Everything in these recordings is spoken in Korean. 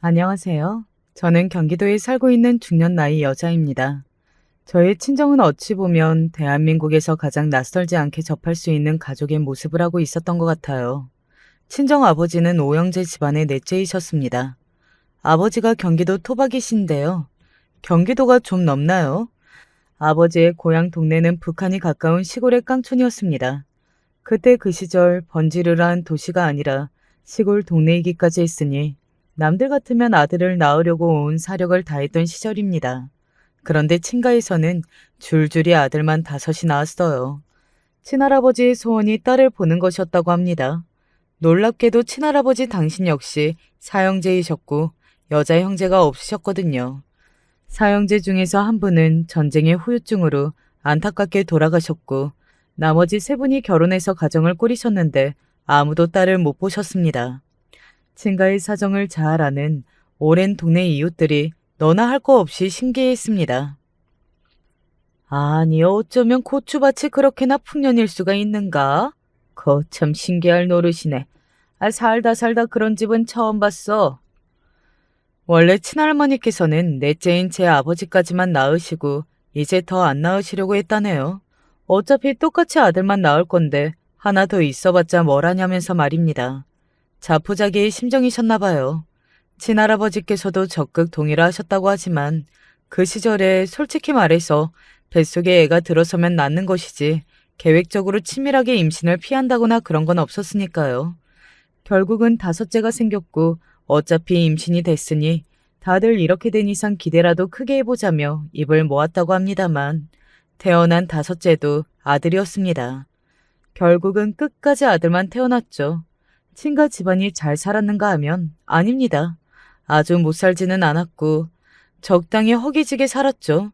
안녕하세요. 저는 경기도에 살고 있는 중년 나이 여자입니다. 저의 친정은 어찌 보면 대한민국에서 가장 낯설지 않게 접할 수 있는 가족의 모습을 하고 있었던 것 같아요. 친정 아버지는 오형제 집안의 넷째이셨습니다. 아버지가 경기도 토박이신데요. 경기도가 좀 넘나요? 아버지의 고향 동네는 북한이 가까운 시골의 깡촌이었습니다. 그때 그 시절 번지르르한 도시가 아니라 시골 동네이기까지 했으니 남들 같으면 아들을 낳으려고 온 사력을 다했던 시절입니다. 그런데 친가에서는 줄줄이 아들만 다섯이 낳았어요. 친할아버지의 소원이 딸을 보는 것이었다고 합니다. 놀랍게도 친할아버지 당신 역시 사형제이셨고 여자 형제가 없으셨거든요. 사형제 중에서 한 분은 전쟁의 후유증으로 안타깝게 돌아가셨고 나머지 세 분이 결혼해서 가정을 꾸리셨는데 아무도 딸을 못 보셨습니다. 친가의 사정을 잘 아는 오랜 동네 이웃들이 너나 할 거 없이 신기해했습니다. 아니 어쩌면 고추밭이 그렇게나 풍년일 수가 있는가? 거참 신기할 노릇이네. 살다 살다 그런 집은 처음 봤어. 원래 친할머니께서는 넷째인 제 아버지까지만 낳으시고 이제 더 안 낳으시려고 했다네요. 어차피 똑같이 아들만 낳을 건데 하나 더 있어봤자 뭘 하냐면서 말입니다. 자포자기의 심정이셨나 봐요. 친할아버지께서도 적극 동의를 하셨다고 하지만 그 시절에 솔직히 말해서 뱃속에 애가 들어서면 낳는 것이지 계획적으로 치밀하게 임신을 피한다거나 그런 건 없었으니까요. 결국은 다섯째가 생겼고 어차피 임신이 됐으니 다들 이렇게 된 이상 기대라도 크게 해보자며 입을 모았다고 합니다만 태어난 다섯째도 아들이었습니다. 결국은 끝까지 아들만 태어났죠. 친가 집안이 잘 살았는가 하면 아닙니다. 아주 못 살지는 않았고 적당히 허기지게 살았죠.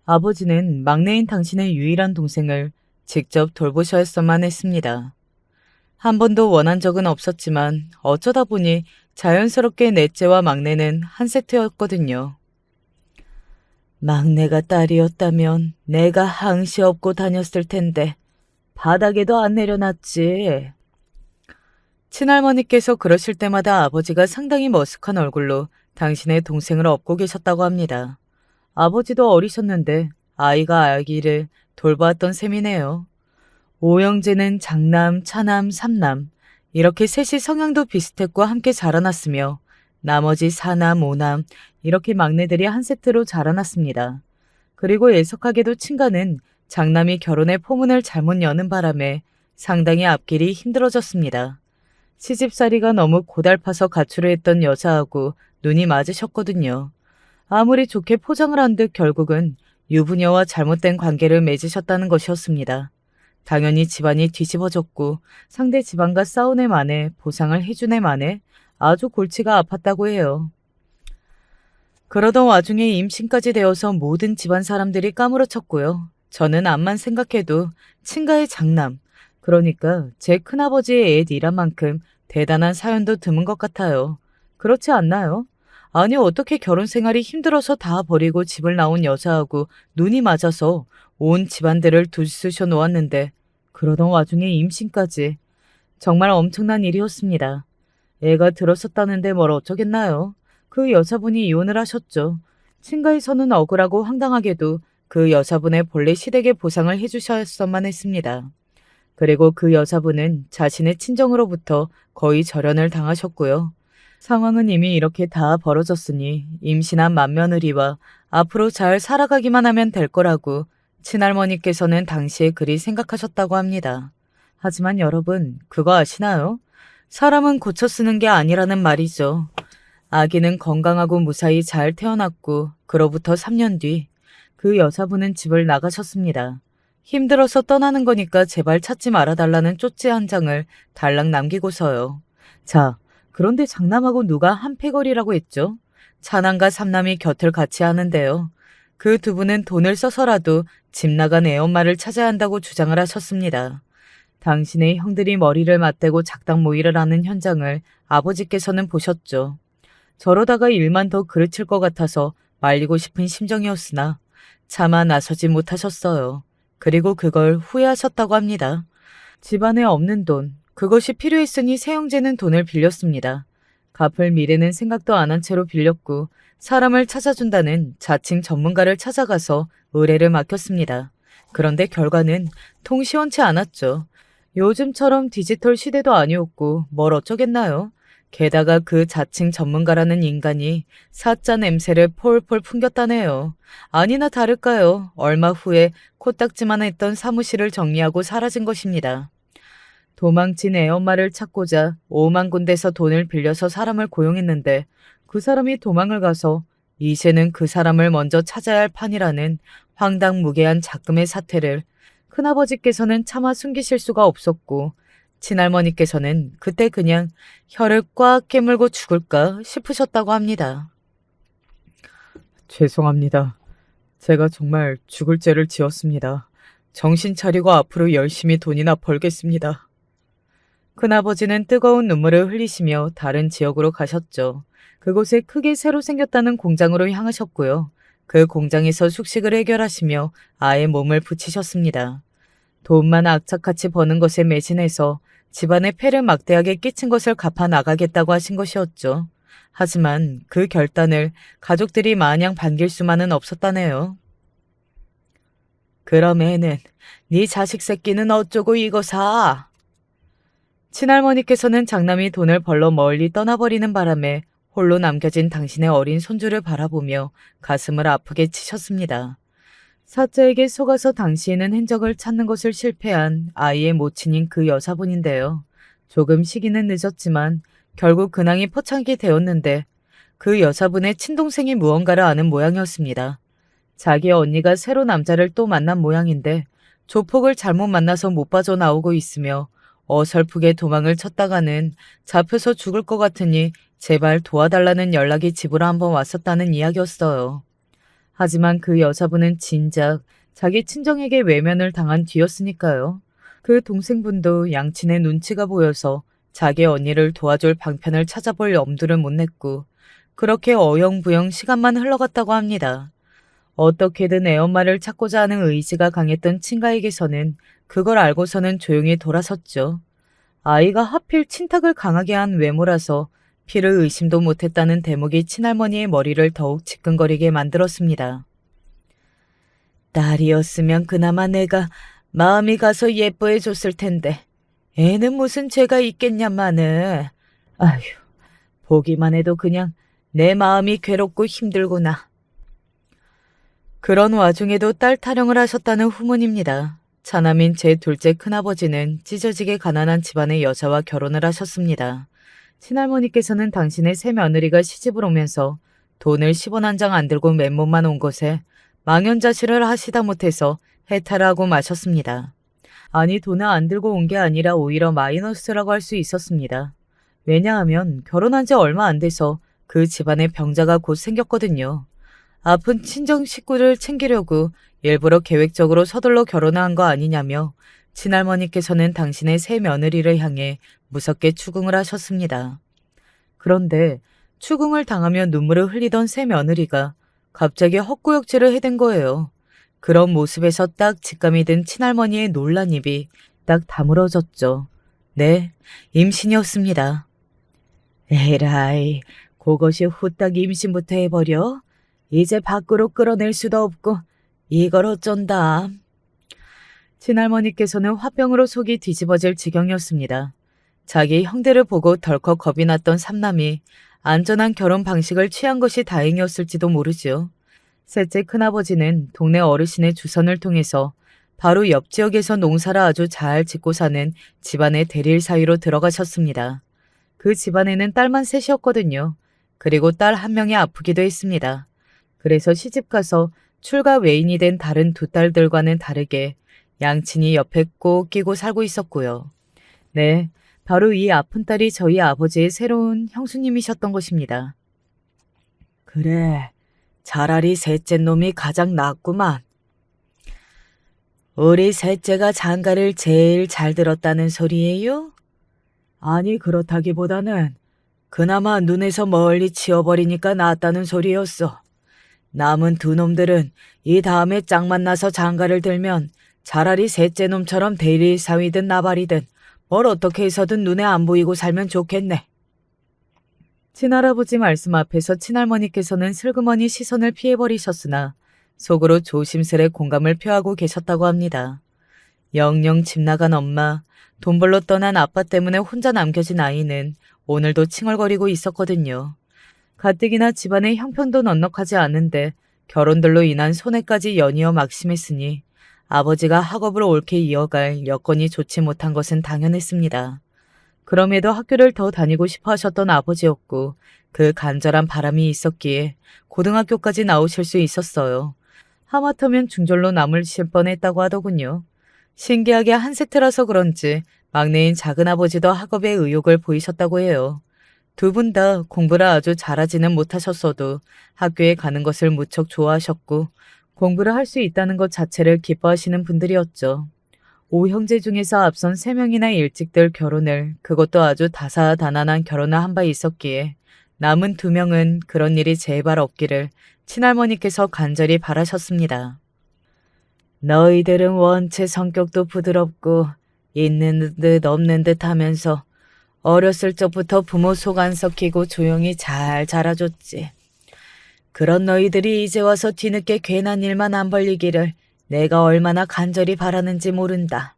아버지는 막내인 당신의 유일한 동생을 직접 돌보셔야만 했습니다. 한 번도 원한 적은 없었지만 어쩌다 보니 자연스럽게 넷째와 막내는 한 세트였거든요. 막내가 딸이었다면 내가 항시 업고 다녔을 텐데 바닥에도 안 내려놨지. 친할머니께서 그러실 때마다 아버지가 상당히 머쓱한 얼굴로 당신의 동생을 업고 계셨다고 합니다. 아버지도 어리셨는데 아이가 아기를 돌보았던 셈이네요. 오형제는 장남, 차남, 삼남 이렇게 셋이 성향도 비슷했고 함께 자라났으며 나머지 사남, 오남 이렇게 막내들이 한 세트로 자라났습니다. 그리고 애석하게도 친가는 장남이 결혼의 포문을 잘못 여는 바람에 상당히 앞길이 힘들어졌습니다. 시집살이가 너무 고달파서 가출을 했던 여자하고 눈이 맞으셨거든요. 아무리 좋게 포장을 한 듯 결국은 유부녀와 잘못된 관계를 맺으셨다는 것이었습니다. 당연히 집안이 뒤집어졌고 상대 집안과 싸운 애 만에 보상을 해준 애 만에 아주 골치가 아팠다고 해요. 그러던 와중에 임신까지 되어서 모든 집안 사람들이 까무러쳤고요. 저는 암만 생각해도 친가의 장남, 그러니까 제 큰아버지의 애이란 만큼 대단한 사연도 드문 것 같아요. 그렇지 않나요? 아니 어떻게 결혼 생활이 힘들어서 다 버리고 집을 나온 여자하고 눈이 맞아서 온 집안들을 들쑤셔 놓았는데 그러던 와중에 임신까지. 정말 엄청난 일이었습니다. 애가 들었었다는데 뭘 어쩌겠나요? 그 여자분이 이혼을 하셨죠. 친가에서는 억울하고 황당하게도 그 여자분의 본래 시댁에 보상을 해주셨어만 했습니다. 그리고 그 여자분은 자신의 친정으로부터 거의 절연을 당하셨고요. 상황은 이미 이렇게 다 벌어졌으니 임신한 맏며느리와 앞으로 잘 살아가기만 하면 될 거라고 친할머니께서는 당시에 그리 생각하셨다고 합니다. 하지만 여러분, 그거 아시나요? 사람은 고쳐 쓰는 게 아니라는 말이죠. 아기는 건강하고 무사히 잘 태어났고 그로부터 3년 뒤 그 여자분은 집을 나가셨습니다. 힘들어서 떠나는 거니까 제발 찾지 말아달라는 쪽지 한 장을 달랑 남기고서요. 자, 그런데 장남하고 누가 한패거리라고 했죠? 차남과 삼남이 곁을 같이 하는데요. 그 두 분은 돈을 써서라도 집 나간 애엄마를 찾아야 한다고 주장을 하셨습니다. 당신의 형들이 머리를 맞대고 작당 모의를 하는 현장을 아버지께서는 보셨죠. 저러다가 일만 더 그르칠 것 같아서 말리고 싶은 심정이었으나 차마 나서지 못하셨어요. 그리고 그걸 후회하셨다고 합니다. 집안에 없는 돈, 그것이 필요했으니 새 형제는 돈을 빌렸습니다. 갚을 미래는 생각도 안 한 채로 빌렸고 사람을 찾아준다는 자칭 전문가를 찾아가서 의뢰를 맡겼습니다. 그런데 결과는 통 시원치 않았죠. 요즘처럼 디지털 시대도 아니었고 뭘 어쩌겠나요? 게다가 그 자칭 전문가라는 인간이 사짜 냄새를 폴폴 풍겼다네요. 아니나 다를까요? 얼마 후에 코딱지만 했던 사무실을 정리하고 사라진 것입니다. 도망친 애엄마를 찾고자 5만 군데서 돈을 빌려서 사람을 고용했는데 그 사람이 도망을 가서 이제는 그 사람을 먼저 찾아야 할 판이라는 황당무계한 작금의 사태를 큰아버지께서는 차마 숨기실 수가 없었고 친할머니께서는 그때 그냥 혀를 꽉 깨물고 죽을까 싶으셨다고 합니다. 죄송합니다. 제가 정말 죽을 죄를 지었습니다. 정신 차리고 앞으로 열심히 돈이나 벌겠습니다. 큰아버지는 뜨거운 눈물을 흘리시며 다른 지역으로 가셨죠. 그곳에 크게 새로 생겼다는 공장으로 향하셨고요. 그 공장에서 숙식을 해결하시며 아예 몸을 붙이셨습니다. 돈만 악착같이 버는 것에 매진해서 집안의 폐를 막대하게 끼친 것을 갚아 나가겠다고 하신 것이었죠. 하지만 그 결단을 가족들이 마냥 반길 수만은 없었다네요. 그럼 애는 네 자식 새끼는 어쩌고 이거 사? 친할머니께서는 장남이 돈을 벌러 멀리 떠나버리는 바람에 홀로 남겨진 당신의 어린 손주를 바라보며 가슴을 아프게 치셨습니다. 사자에게 속아서 당시에는 흔적을 찾는 것을 실패한 아이의 모친인 그 여사분인데요. 조금 시기는 늦었지만 결국 근황이 포착이 되었는데 그 여사분의 친동생이 무언가를 아는 모양이었습니다. 자기 언니가 새로 남자를 또 만난 모양인데 조폭을 잘못 만나서 못 빠져나오고 있으며 어설프게 도망을 쳤다가는 잡혀서 죽을 것 같으니 제발 도와달라는 연락이 집으로 한번 왔었다는 이야기였어요. 하지만 그 여자분은 진작 자기 친정에게 외면을 당한 뒤였으니까요. 그 동생분도 양친의 눈치가 보여서 자기 언니를 도와줄 방편을 찾아볼 엄두를 못 냈고 그렇게 어영부영 시간만 흘러갔다고 합니다. 어떻게든 애엄마를 찾고자 하는 의지가 강했던 친가에게서는 그걸 알고서는 조용히 돌아섰죠. 아이가 하필 친탁을 강하게 한 외모라서 피를 의심도 못했다는 대목이 친할머니의 머리를 더욱 지끈거리게 만들었습니다. 딸이었으면 그나마 내가 마음이 가서 예뻐해 줬을 텐데 애는 무슨 죄가 있겠냐마는. 아휴, 보기만 해도 그냥 내 마음이 괴롭고 힘들구나. 그런 와중에도 딸 타령을 하셨다는 후문입니다. 차남인 제 둘째 큰아버지는 찢어지게 가난한 집안의 여자와 결혼을 하셨습니다. 친할머니께서는 당신의 새 며느리가 시집을 오면서 돈을 10원 한 장 안 들고 맨몸만 온 것에 망연자실을 하시다 못해서 해탈하고 마셨습니다. 아니 돈을 안 들고 온 게 아니라 오히려 마이너스라고 할 수 있었습니다. 왜냐하면 결혼한 지 얼마 안 돼서 그 집안에 병자가 곧 생겼거든요. 아픈 친정 식구를 챙기려고 일부러 계획적으로 서둘러 결혼한 거 아니냐며 친할머니께서는 당신의 새 며느리를 향해 무섭게 추궁을 하셨습니다. 그런데 추궁을 당하며 눈물을 흘리던 새 며느리가 갑자기 헛구역질을 해댄 거예요. 그런 모습에서 딱 직감이 든 친할머니의 놀란 입이 딱 다물어졌죠. 네, 임신이었습니다. 에라이, 그것이 후딱 임신부터 해버려? 이제 밖으로 끌어낼 수도 없고 이걸 어쩐다. 친할머니께서는 화병으로 속이 뒤집어질 지경이었습니다. 자기 형들을 보고 덜컥 겁이 났던 삼남이 안전한 결혼 방식을 취한 것이 다행이었을지도 모르죠. 셋째 큰아버지는 동네 어르신의 주선을 통해서 바로 옆 지역에서 농사를 아주 잘 짓고 사는 집안의 대리일 사위로 들어가셨습니다. 그 집안에는 딸만 셋이었거든요. 그리고 딸 한 명이 아프기도 했습니다. 그래서 시집가서 출가 외인이 된 다른 두 딸들과는 다르게 양친이 옆에 꼭 끼고 살고 있었고요. 네, 바로 이 아픈 딸이 저희 아버지의 새로운 형수님이셨던 것입니다. 그래, 차라리 셋째 놈이 가장 낫구만. 우리 셋째가 장가를 제일 잘 들었다는 소리예요? 아니, 그렇다기보다는 그나마 눈에서 멀리 치워버리니까 낫다는 소리였어. 남은 두 놈들은 이 다음에 짝 만나서 장가를 들면 차라리 셋째 놈처럼 대리 사위든 나발이든 뭘 어떻게 해서든 눈에 안 보이고 살면 좋겠네. 친할아버지 말씀 앞에서 친할머니께서는 슬그머니 시선을 피해버리셨으나 속으로 조심스레 공감을 표하고 계셨다고 합니다. 영영 집 나간 엄마, 돈 벌러 떠난 아빠 때문에 혼자 남겨진 아이는 오늘도 칭얼거리고 있었거든요. 가뜩이나 집안에 형편도 넉넉하지 않은데 결혼들로 인한 손해까지 연이어 막심했으니 아버지가 학업을 옳게 이어갈 여건이 좋지 못한 것은 당연했습니다. 그럼에도 학교를 더 다니고 싶어 하셨던 아버지였고 그 간절한 바람이 있었기에 고등학교까지 나오실 수 있었어요. 하마터면 중졸로 남으실 뻔했다고 하더군요. 신기하게 한 세트라서 그런지 막내인 작은아버지도 학업에 의욕을 보이셨다고 해요. 두 분 다 공부를 아주 잘하지는 못하셨어도 학교에 가는 것을 무척 좋아하셨고 공부를 할 수 있다는 것 자체를 기뻐하시는 분들이었죠. 5형제 중에서 앞선 3명이나 일찍들 결혼을, 그것도 아주 다사다난한 결혼을 한 바 있었기에 남은 2명은 그런 일이 제발 없기를 친할머니께서 간절히 바라셨습니다. 너희들은 원체 성격도 부드럽고 있는 듯 없는 듯 하면서 어렸을 적부터 부모 속 안 섞이고 조용히 잘 자라줬지. 그런 너희들이 이제 와서 뒤늦게 괜한 일만 안 벌리기를 내가 얼마나 간절히 바라는지 모른다.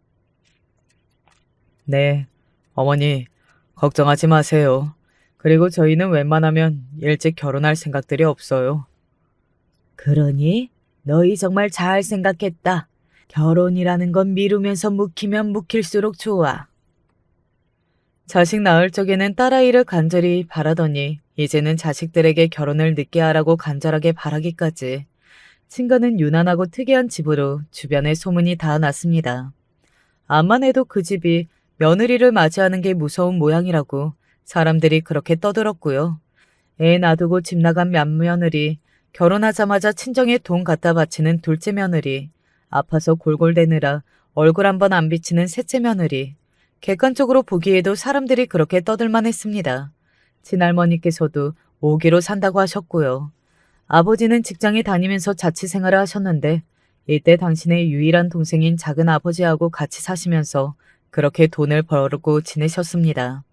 네, 어머니, 걱정하지 마세요. 그리고 저희는 웬만하면 일찍 결혼할 생각들이 없어요. 그러니? 너희 정말 잘 생각했다. 결혼이라는 건 미루면서 묵히면 묵힐수록 좋아. 자식 낳을 적에는 딸아이를 간절히 바라더니 이제는 자식들에게 결혼을 늦게 하라고 간절하게 바라기까지. 친가는 유난하고 특이한 집으로 주변에 소문이 다 났습니다. 암만 해도 그 집이 며느리를 맞이하는 게 무서운 모양이라고 사람들이 그렇게 떠들었고요. 애 놔두고 집 나간 맏며느리, 결혼하자마자 친정에 돈 갖다 바치는 둘째 며느리, 아파서 골골대느라 얼굴 한 번 안 비치는 셋째 며느리, 객관적으로 보기에도 사람들이 그렇게 떠들만 했습니다. 친할머니께서도 오기로 산다고 하셨고요. 아버지는 직장에 다니면서 자취생활을 하셨는데 이때 당신의 유일한 동생인 작은 아버지하고 같이 사시면서 그렇게 돈을 벌고 지내셨습니다.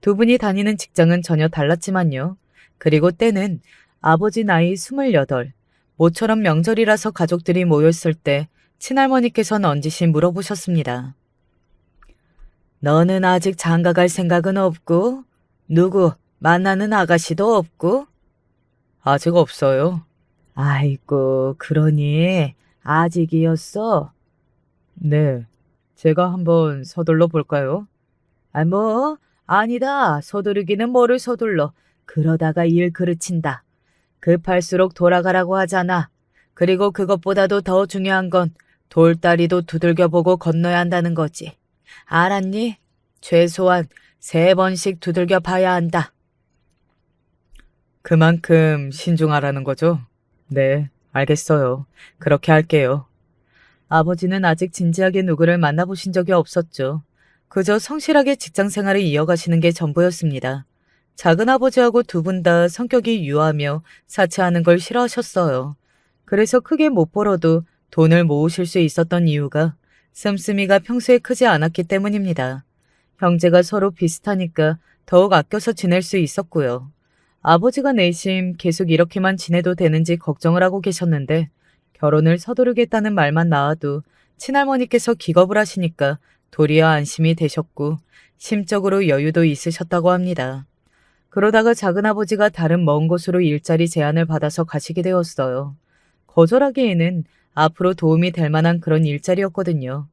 두 분이 다니는 직장은 전혀 달랐지만요. 그리고 때는 아버지 나이 28, 모처럼 명절이라서 가족들이 모였을 때 친할머니께서 넌지시 물어보셨습니다. 너는 아직 장가 갈 생각은 없고 누구 만나는 아가씨도 없고? 아직 없어요. 아이고, 그러니 아직이었어? 네, 제가 한번 서둘러 볼까요? 아니다. 서두르기는 뭐를 서둘러. 그러다가 일 그르친다. 급할수록 돌아가라고 하잖아. 그리고 그것보다도 더 중요한 건 돌다리도 두들겨보고 건너야 한다는 거지. 알았니? 최소한 3번씩 두들겨 봐야 한다. 그만큼 신중하라는 거죠? 네, 알겠어요. 그렇게 할게요. 아버지는 아직 진지하게 누구를 만나보신 적이 없었죠. 그저 성실하게 직장 생활을 이어가시는 게 전부였습니다. 작은아버지하고 두 분 다 성격이 유하며 사치하는 걸 싫어하셨어요. 그래서 크게 못 벌어도 돈을 모으실 수 있었던 이유가 씀씀이가 평소에 크지 않았기 때문입니다. 형제가 서로 비슷하니까 더욱 아껴서 지낼 수 있었고요. 아버지가 내심 계속 이렇게만 지내도 되는지 걱정을 하고 계셨는데 결혼을 서두르겠다는 말만 나와도 친할머니께서 기겁을 하시니까 도리어 안심이 되셨고 심적으로 여유도 있으셨다고 합니다. 그러다가 작은아버지가 다른 먼 곳으로 일자리 제안을 받아서 가시게 되었어요. 거절하기에는 앞으로 도움이 될 만한 그런 일자리였거든요.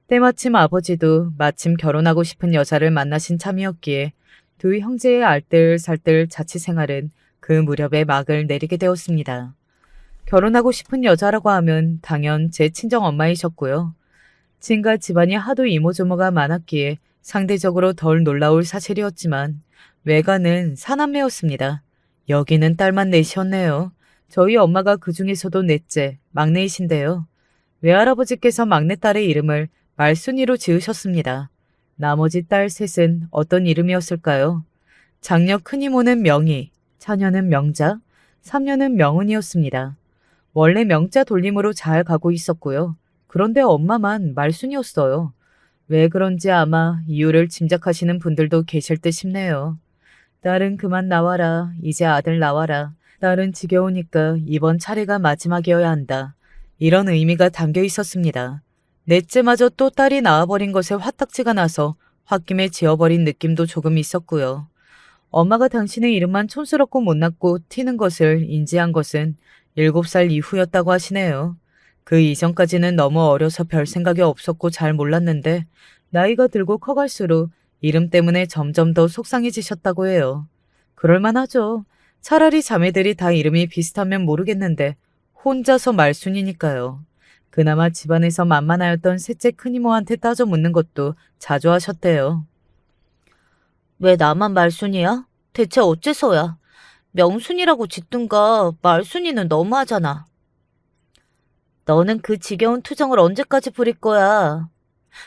때마침 아버지도 마침 결혼하고 싶은 여자를 만나신 참이었기에 두 형제의 알뜰살뜰 자취생활은 그 무렵에 막을 내리게 되었습니다. 결혼하고 싶은 여자라고 하면 당연 제 친정엄마이셨고요. 친가 집안이 하도 이모저모가 많았기에 상대적으로 덜 놀라울 사실이었지만 외가는 사남매였습니다. 여기는 딸만 넷이었네요. 저희 엄마가 그 중에서도 넷째, 막내이신데요. 외할아버지께서 막내딸의 이름을 말순이로 지으셨습니다. 나머지 딸 셋은 어떤 이름이었을까요? 장녀 큰이모는 명희, 차녀는 명자, 삼녀는 명은이었습니다. 원래 명자 돌림으로 잘 가고 있었고요. 그런데 엄마만 말순이었어요. 왜 그런지 아마 이유를 짐작하시는 분들도 계실 듯 싶네요. 딸은 그만 나와라. 이제 아들 나와라. 딸은 지겨우니까 이번 차례가 마지막이어야 한다. 이런 의미가 담겨 있었습니다. 넷째마저 또 딸이 나와버린 것에 화딱지가 나서 홧김에 지어버린 느낌도 조금 있었고요. 엄마가 당신의 이름만 촌스럽고 못났고 튀는 것을 인지한 것은 7살 이후였다고 하시네요. 그 이전까지는 너무 어려서 별 생각이 없었고 잘 몰랐는데 나이가 들고 커갈수록 이름 때문에 점점 더 속상해지셨다고 해요. 그럴만하죠. 차라리 자매들이 다 이름이 비슷하면 모르겠는데 혼자서 말순이니까요. 그나마 집안에서 만만하였던 셋째 큰이모한테 따져 묻는 것도 자주 하셨대요. 왜 나만 말순이야? 대체 어째서야? 명순이라고 짓든가 말순이는 너무하잖아. 너는 그 지겨운 투정을 언제까지 부릴 거야?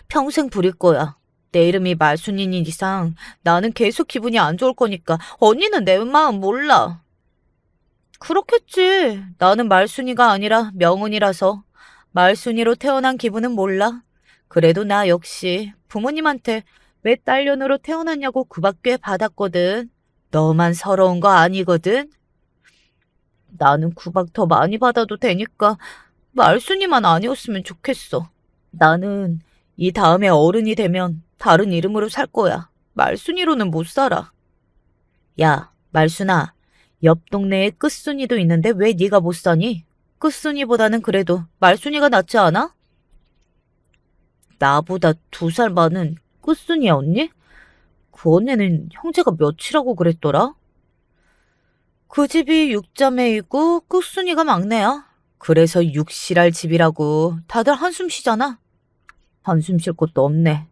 평생 부릴 거야. 내 이름이 말순인 이상 나는 계속 기분이 안 좋을 거니까 언니는 내 마음 몰라. 그렇겠지. 나는 말순이가 아니라 명운이라서 말순이로 태어난 기분은 몰라. 그래도 나 역시 부모님한테 왜 딸년으로 태어났냐고 구박 꽤 받았거든. 너만 서러운 거 아니거든. 나는 구박 더 많이 받아도 되니까 말순이만 아니었으면 좋겠어. 나는 이 다음에 어른이 되면 다른 이름으로 살 거야. 말순이로는 못 살아. 야, 말순아. 옆 동네에 끝순이도 있는데 왜 네가 못 사니? 끝순이보다는 그래도 말순이가 낫지 않아? 나보다 2살 많은 끝순이 언니? 그 언니는 형제가 몇이라고 그랬더라? 그 집이 6자매이고 끝순이가 막내야. 그래서 육실할 집이라고 다들 한숨 쉬잖아. 한숨 쉴 곳도 없네.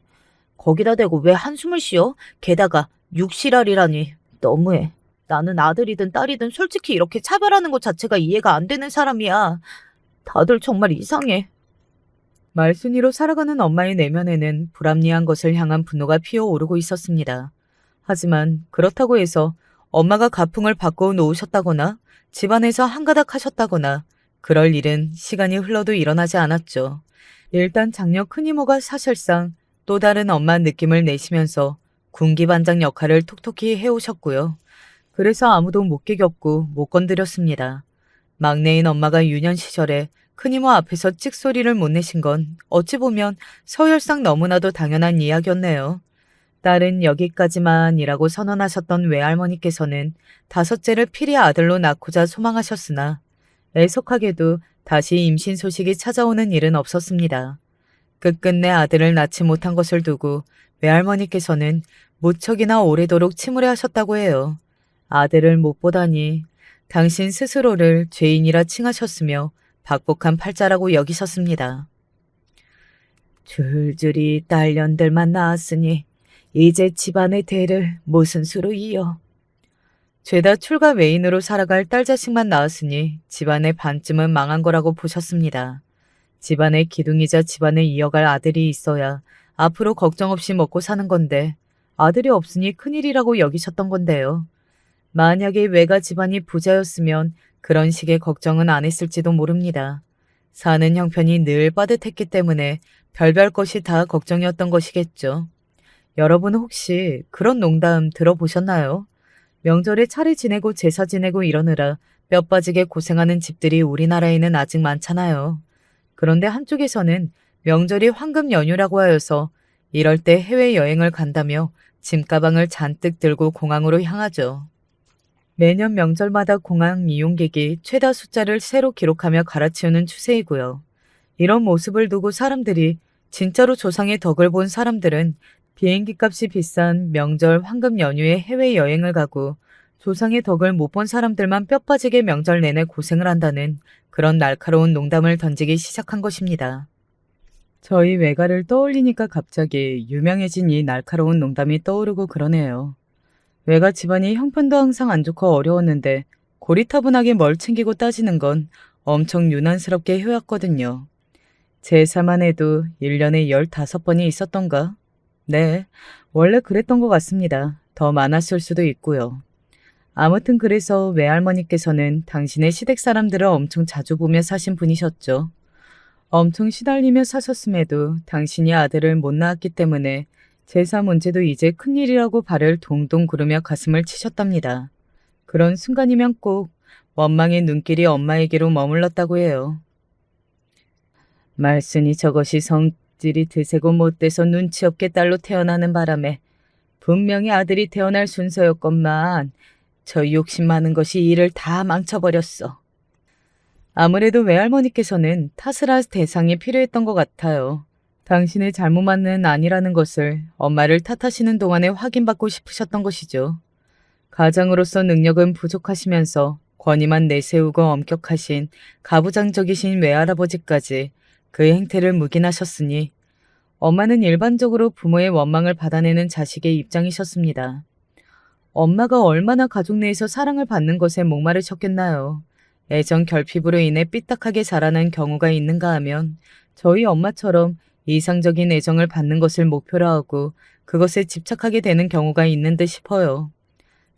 거기다 대고 왜 한숨을 쉬어? 게다가 육실할이라니 너무해. 나는 아들이든 딸이든 솔직히 이렇게 차별하는 것 자체가 이해가 안 되는 사람이야. 다들 정말 이상해. 말순이로 살아가는 엄마의 내면에는 불합리한 것을 향한 분노가 피어오르고 있었습니다. 하지만 그렇다고 해서 엄마가 가풍을 바꿔 놓으셨다거나 집안에서 한가닥 하셨다거나 그럴 일은 시간이 흘러도 일어나지 않았죠. 일단 장녀 큰이모가 사실상 또 다른 엄마 느낌을 내시면서 군기반장 역할을 톡톡히 해오셨고요. 그래서 아무도 못 깨겼고 못 건드렸습니다. 막내인 엄마가 유년 시절에 큰이모 앞에서 찍소리를 못 내신 건 어찌 보면 서열상 너무나도 당연한 이야기였네요. 딸은 여기까지만이라고 선언하셨던 외할머니께서는 5째를 필히 아들로 낳고자 소망하셨으나 애석하게도 다시 임신 소식이 찾아오는 일은 없었습니다. 끝끝내 아들을 낳지 못한 것을 두고 외할머니께서는 무척이나 오래도록 침울해하셨다고 해요. 아들을 못 보다니 당신 스스로를 죄인이라 칭하셨으며 박복한 팔자라고 여기셨습니다. 줄줄이 딸년들만 낳았으니 이제 집안의 대를 무슨 수로 이어. 죄다 출가 외인으로 살아갈 딸 자식만 낳았으니 집안의 반쯤은 망한 거라고 보셨습니다. 집안의 기둥이자 집안을 이어갈 아들이 있어야 앞으로 걱정 없이 먹고 사는 건데 아들이 없으니 큰일이라고 여기셨던 건데요. 만약에 외가 집안이 부자였으면 그런 식의 걱정은 안 했을지도 모릅니다. 사는 형편이 늘 빠듯했기 때문에 별별 것이 다 걱정이었던 것이겠죠. 여러분 혹시 그런 농담 들어보셨나요? 명절에 차례 지내고 제사 지내고 이러느라 뼈 빠지게 고생하는 집들이 우리나라에는 아직 많잖아요. 그런데 한쪽에서는 명절이 황금 연휴라고 하여서 이럴 때 해외여행을 간다며 짐가방을 잔뜩 들고 공항으로 향하죠. 매년 명절마다 공항 이용객이 최다 숫자를 새로 기록하며 갈아치우는 추세이고요. 이런 모습을 두고 사람들이 진짜로 조상의 덕을 본 사람들은 비행기 값이 비싼 명절 황금 연휴에 해외여행을 가고 조상의 덕을 못 본 사람들만 뼈 빠지게 명절 내내 고생을 한다는 그런 날카로운 농담을 던지기 시작한 것입니다. 저희 외가를 떠올리니까 갑자기 유명해진 이 날카로운 농담이 떠오르고 그러네요. 외가 집안이 형편도 항상 안 좋고 어려웠는데 고리타분하게 뭘 챙기고 따지는 건 엄청 유난스럽게 해왔거든요. 제사만 해도 1년에 15번이 있었던가? 네, 원래 그랬던 것 같습니다. 더 많았을 수도 있고요. 아무튼 그래서 외할머니께서는 당신의 시댁 사람들을 엄청 자주 보며 사신 분이셨죠. 엄청 시달리며 사셨음에도 당신이 아들을 못 낳았기 때문에 제사 문제도 이제 큰일이라고 발을 동동 구르며 가슴을 치셨답니다. 그런 순간이면 꼭 원망의 눈길이 엄마에게로 머물렀다고 해요. 말순이 저것이 성질이 드세고 못돼서 눈치 없게 딸로 태어나는 바람에 분명히 아들이 태어날 순서였건만 저 욕심 많은 것이 일을 다 망쳐버렸어. 아무래도 외할머니께서는 탓을 할 대상이 필요했던 것 같아요. 당신의 잘못만은 아니라는 것을 엄마를 탓하시는 동안에 확인받고 싶으셨던 것이죠. 가장으로서 능력은 부족하시면서 권위만 내세우고 엄격하신 가부장적이신 외할아버지까지 그의 행태를 묵인하셨으니 엄마는 일반적으로 부모의 원망을 받아내는 자식의 입장이셨습니다. 엄마가 얼마나 가족 내에서 사랑을 받는 것에 목마르셨겠나요. 애정 결핍으로 인해 삐딱하게 자라는 경우가 있는가 하면 저희 엄마처럼 이상적인 애정을 받는 것을 목표로 하고 그것에 집착하게 되는 경우가 있는 듯 싶어요.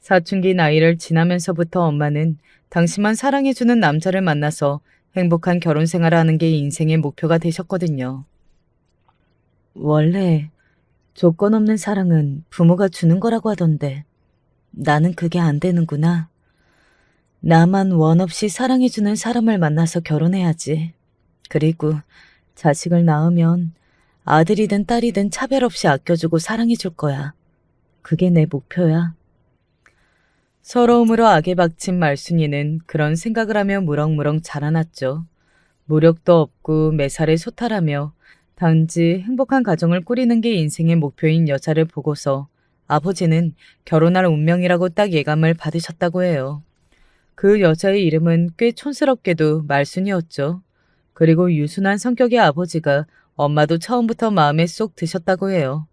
사춘기 나이를 지나면서부터 엄마는 당신만 사랑해주는 남자를 만나서 행복한 결혼 생활을 하는 게 인생의 목표가 되셨거든요. 원래 조건 없는 사랑은 부모가 주는 거라고 하던데 나는 그게 안 되는구나. 나만 원 없이 사랑해주는 사람을 만나서 결혼해야지. 그리고 자식을 낳으면 아들이든 딸이든 차별 없이 아껴주고 사랑해줄 거야. 그게 내 목표야. 서러움으로 악에 박친 말순이는 그런 생각을 하며 무럭무럭 자라났죠. 무력도 없고 매사를 소탈하며 단지 행복한 가정을 꾸리는 게 인생의 목표인 여자를 보고서 아버지는 결혼할 운명이라고 딱 예감을 받으셨다고 해요. 그 여자의 이름은 꽤 촌스럽게도 말순이었죠. 그리고 유순한 성격의 아버지가 엄마도 처음부터 마음에 쏙 드셨다고 해요.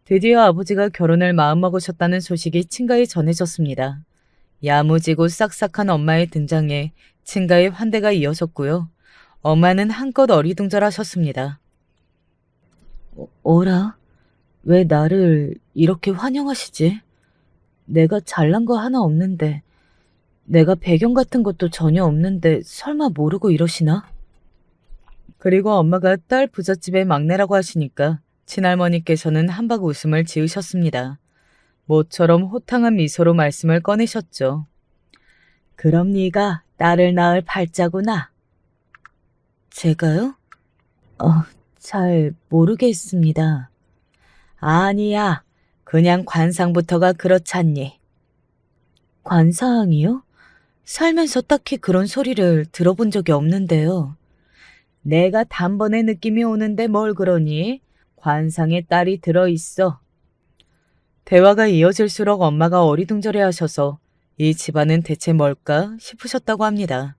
드디어 아버지가 결혼을 마음먹으셨다는 소식이 친가에 전해졌습니다. 야무지고 싹싹한 엄마의 등장에 친가의 환대가 이어졌고요. 엄마는 한껏 어리둥절하셨습니다. 어라? 왜 나를 이렇게 환영하시지? 내가 잘난 거 하나 없는데, 내가 배경 같은 것도 전혀 없는데 설마 모르고 이러시나? 그리고 엄마가 딸 부잣집의 막내라고 하시니까 친할머니께서는 한박 웃음을 지으셨습니다. 모처럼 호탕한 미소로 말씀을 꺼내셨죠. 그럼 네가 딸을 낳을 팔자구나. 제가요? 잘 모르겠습니다. 아니야. 그냥 관상부터가 그렇잖니. 관상이요? 살면서 딱히 그런 소리를 들어본 적이 없는데요. 내가 단번에 느낌이 오는데 뭘 그러니? 관상에 딸이 들어있어. 대화가 이어질수록 엄마가 어리둥절해 하셔서 이 집안은 대체 뭘까 싶으셨다고 합니다.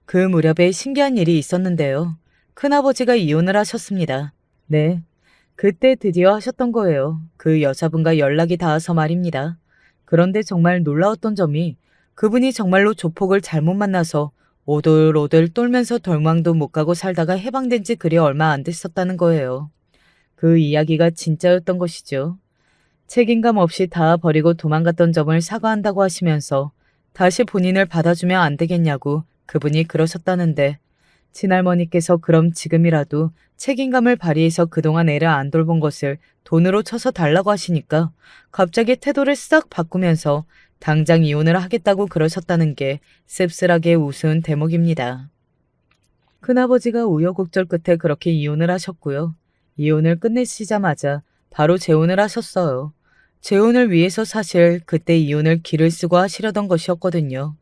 그 무렵에 신기한 일이 있었는데요. 큰아버지가 이혼을 하셨습니다. 네, 그때 드디어 하셨던 거예요. 그 여자분과 연락이 닿아서 말입니다. 그런데 정말 놀라웠던 점이 그분이 정말로 조폭을 잘못 만나서 오돌오돌 떨면서 덜망도 못 가고 살다가 해방된 지 그리 얼마 안 됐었다는 거예요. 그 이야기가 진짜였던 것이죠. 책임감 없이 다 버리고 도망갔던 점을 사과한다고 하시면서 다시 본인을 받아주면 안 되겠냐고 그분이 그러셨다는데 친할머니께서 그럼 지금이라도 책임감을 발휘해서 그동안 애를 안 돌본 것을 돈으로 쳐서 달라고 하시니까 갑자기 태도를 싹 바꾸면서 당장 이혼을 하겠다고 그러셨다는 게 씁쓸하게 우스운 대목입니다. 큰아버지가 우여곡절 끝에 그렇게 이혼을 하셨고요. 이혼을 끝내시자마자 바로 재혼을 하셨어요. 재혼을 위해서 사실 그때 이혼을 기를 쓰고 하시려던 것이었거든요.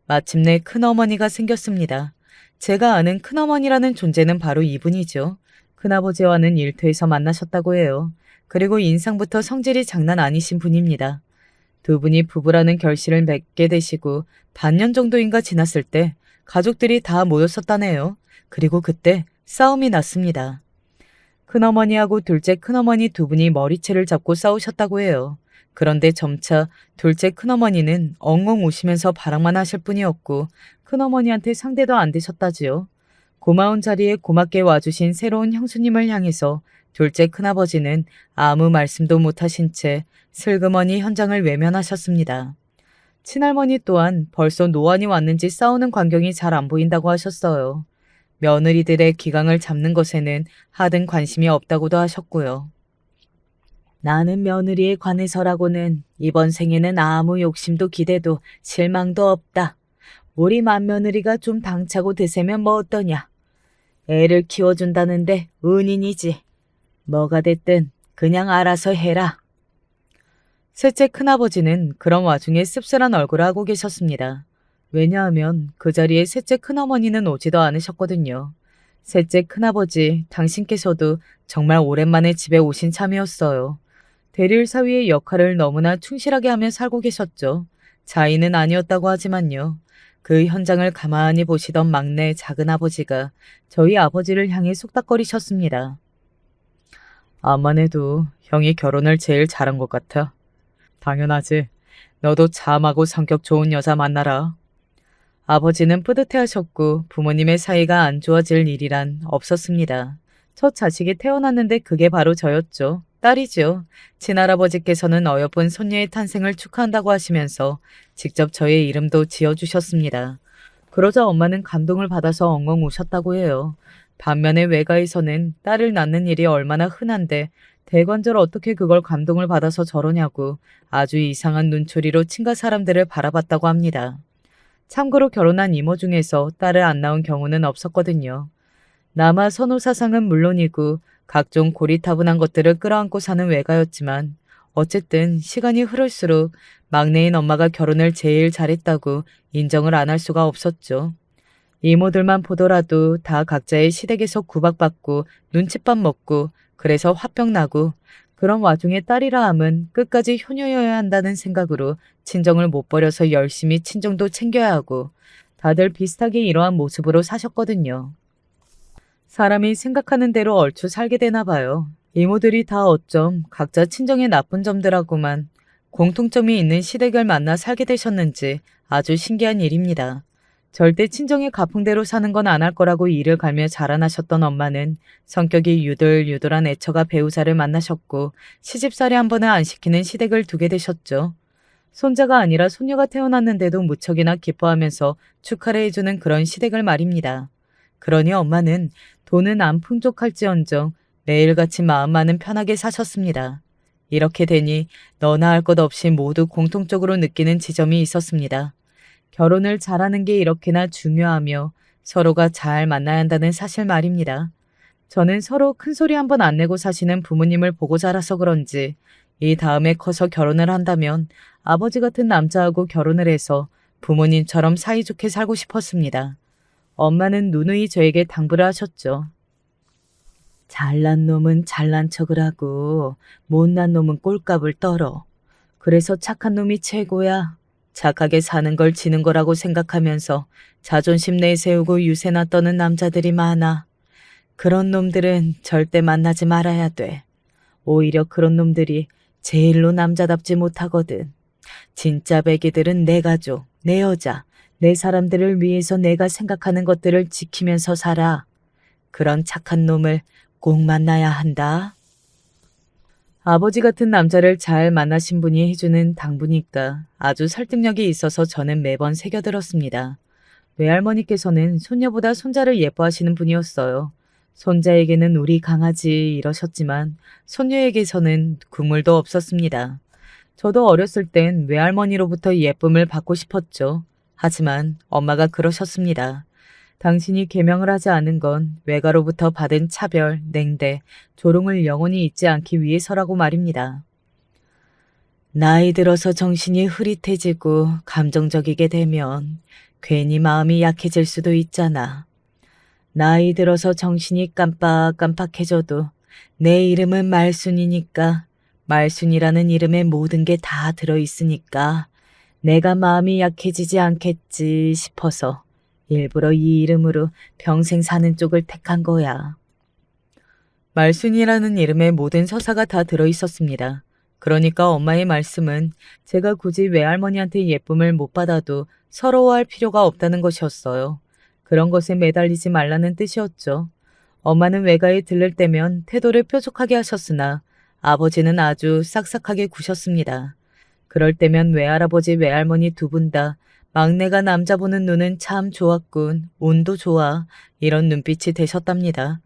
마침내 큰어머니가 생겼습니다. 제가 아는 큰어머니라는 존재는 바로 이분이죠. 큰아버지와는 일터에서 만나셨다고 해요. 그리고 인상부터 성질이 장난 아니신 분입니다. 두 분이 부부라는 결실을 맺게 되시고 반년 정도인가 지났을 때 가족들이 다 모였었다네요. 그리고 그때 싸움이 났습니다. 큰어머니하고 둘째 큰어머니 두 분이 머리채를 잡고 싸우셨다고 해요. 그런데 점차 둘째 큰어머니는 엉엉 우시면서 바람만 하실 뿐이었고 큰어머니한테 상대도 안 되셨다지요. 고마운 자리에 고맙게 와주신 새로운 형수님을 향해서 둘째 큰아버지는 아무 말씀도 못하신 채 슬그머니 현장을 외면하셨습니다. 친할머니 또한 벌써 노안이 왔는지 싸우는 광경이 잘 안 보인다고 하셨어요. 며느리들의 기강을 잡는 것에는 하등 관심이 없다고도 하셨고요. 나는 며느리에 관해서라고는 이번 생에는 아무 욕심도 기대도 실망도 없다. 우리 맏며느리가 좀 당차고 드세면 뭐 어떠냐. 애를 키워준다는데 은인이지. 뭐가 됐든 그냥 알아서 해라. 셋째 큰아버지는 그런 와중에 씁쓸한 얼굴을 하고 계셨습니다. 왜냐하면 그 자리에 셋째 큰어머니는 오지도 않으셨거든요. 셋째 큰아버지, 당신께서도 정말 오랜만에 집에 오신 참이었어요. 대릴 사위의 역할을 너무나 충실하게 하며 살고 계셨죠. 자의는 아니었다고 하지만요. 그 현장을 가만히 보시던 막내 작은아버지가 저희 아버지를 향해 속닥거리셨습니다. 암만 해도 형이 결혼을 제일 잘한 것 같아. 당연하지. 너도 참하고 성격 좋은 여자 만나라. 아버지는 뿌듯해하셨고 부모님의 사이가 안 좋아질 일이란 없었습니다. 첫 자식이 태어났는데 그게 바로 저였죠. 딸이죠. 친할아버지께서는 어여쁜 손녀의 탄생을 축하한다고 하시면서 직접 저의 이름도 지어주셨습니다. 그러자 엄마는 감동을 받아서 엉엉 우셨다고 해요. 반면에 외가에서는 딸을 낳는 일이 얼마나 흔한데 대관절 어떻게 그걸 감동을 받아서 저러냐고 아주 이상한 눈초리로 친가 사람들을 바라봤다고 합니다. 참고로 결혼한 이모 중에서 딸을 안 낳은 경우는 없었거든요. 남아 선호 사상은 물론이고 각종 고리타분한 것들을 끌어안고 사는 외가였지만 어쨌든 시간이 흐를수록 막내인 엄마가 결혼을 제일 잘했다고 인정을 안 할 수가 없었죠. 이모들만 보더라도 다 각자의 시댁에서 구박받고 눈칫밥 먹고 그래서 화병 나고 그런 와중에 딸이라 함은 끝까지 효녀여야 한다는 생각으로 친정을 못 버려서 열심히 친정도 챙겨야 하고 다들 비슷하게 이러한 모습으로 사셨거든요. 사람이 생각하는 대로 얼추 살게 되나 봐요. 이모들이 다 어쩜 각자 친정의 나쁜 점들하고만 공통점이 있는 시댁을 만나 살게 되셨는지 아주 신기한 일입니다. 절대 친정의 가풍대로 사는 건 안 할 거라고 이를 갈며 자라나셨던 엄마는 성격이 유들유들한 애처가 배우자를 만나셨고 시집살이 한 번은 안 시키는 시댁을 두게 되셨죠. 손자가 아니라 손녀가 태어났는데도 무척이나 기뻐하면서 축하를 해주는 그런 시댁을 말입니다. 그러니 엄마는 돈은 안 풍족할지언정 매일같이 마음만은 편하게 사셨습니다. 이렇게 되니 너나 할 것 없이 모두 공통적으로 느끼는 지점이 있었습니다. 결혼을 잘하는 게 이렇게나 중요하며 서로가 잘 만나야 한다는 사실 말입니다. 저는 서로 큰소리 한 번 안 내고 사시는 부모님을 보고 자라서 그런지 이 다음에 커서 결혼을 한다면 아버지 같은 남자하고 결혼을 해서 부모님처럼 사이좋게 살고 싶었습니다. 엄마는 누누이 저에게 당부를 하셨죠. 잘난 놈은 잘난 척을 하고 못난 놈은 꼴값을 떨어. 그래서 착한 놈이 최고야. 착하게 사는 걸 지는 거라고 생각하면서 자존심 내세우고 유세나 떠는 남자들이 많아. 그런 놈들은 절대 만나지 말아야 돼. 오히려 그런 놈들이 제일로 남자답지 못하거든. 진짜 배기들은 내 가족, 내 여자, 내 사람들을 위해서 내가 생각하는 것들을 지키면서 살아. 그런 착한 놈을 꼭 만나야 한다. 아버지 같은 남자를 잘 만나신 분이 해주는 당부니까 아주 설득력이 있어서 저는 매번 새겨들었습니다. 외할머니께서는 손녀보다 손자를 예뻐하시는 분이었어요. 손자에게는 우리 강아지 이러셨지만 손녀에게서는 국물도 없었습니다. 저도 어렸을 땐 외할머니로부터 예쁨을 받고 싶었죠. 하지만 엄마가 그러셨습니다. 당신이 계명을 하지 않은 건 외가로부터 받은 차별, 냉대, 조롱을 영원히 잊지 않기 위해서라고 말입니다. 나이 들어서 정신이 흐릿해지고 감정적이게 되면 괜히 마음이 약해질 수도 있잖아. 나이 들어서 정신이 깜빡깜빡해져도 내 이름은 말순이니까 말순이라는 이름에 모든 게 다 들어있으니까 내가 마음이 약해지지 않겠지 싶어서 일부러 이 이름으로 평생 사는 쪽을 택한 거야. 말순이라는 이름에 모든 서사가 다 들어있었습니다. 그러니까 엄마의 말씀은 제가 굳이 외할머니한테 예쁨을 못 받아도 서러워할 필요가 없다는 것이었어요. 그런 것에 매달리지 말라는 뜻이었죠. 엄마는 외가에 들를 때면 태도를 뾰족하게 하셨으나 아버지는 아주 싹싹하게 구셨습니다. 그럴 때면 외할아버지 외할머니 두 분 다 막내가 남자 보는 눈은 참 좋았군, 운도 좋아, 이런 눈빛이 되셨답니다.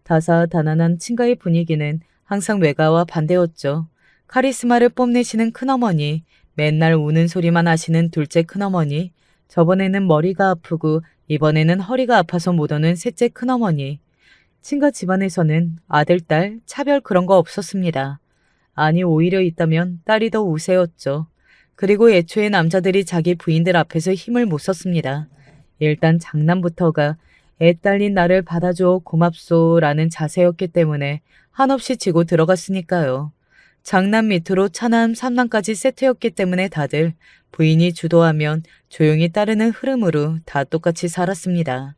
다사다난한 친가의 분위기는 항상 외가와 반대였죠. 카리스마를 뽐내시는 큰어머니, 맨날 우는 소리만 하시는 둘째 큰어머니, 저번에는 머리가 아프고 이번에는 허리가 아파서 못 오는 셋째 큰어머니. 친가 집안에서는 아들, 딸, 차별 그런 거 없었습니다. 아니 오히려 있다면 딸이 더 우세였죠. 그리고 애초에 남자들이 자기 부인들 앞에서 힘을 못 썼습니다. 일단 장남부터가 애 딸린 나를 받아줘 고맙소라는 자세였기 때문에 한없이 지고 들어갔으니까요. 장남 밑으로 차남, 삼남까지 세트였기 때문에 다들 부인이 주도하면 조용히 따르는 흐름으로 다 똑같이 살았습니다.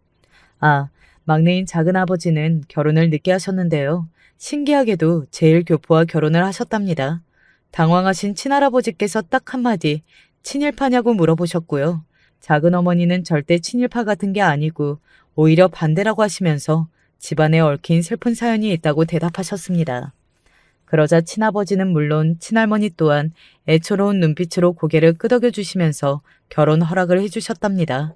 아, 막내인 작은아버지는 결혼을 늦게 하셨는데요. 신기하게도 제일 교포와 결혼을 하셨답니다. 당황하신 친할아버지께서 딱 한마디 친일파냐고 물어보셨고요. 작은어머니는 절대 친일파 같은 게 아니고 오히려 반대라고 하시면서 집안에 얽힌 슬픈 사연이 있다고 대답하셨습니다. 그러자 친아버지는 물론 친할머니 또한 애처로운 눈빛으로 고개를 끄덕여 주시면서 결혼 허락을 해주셨답니다.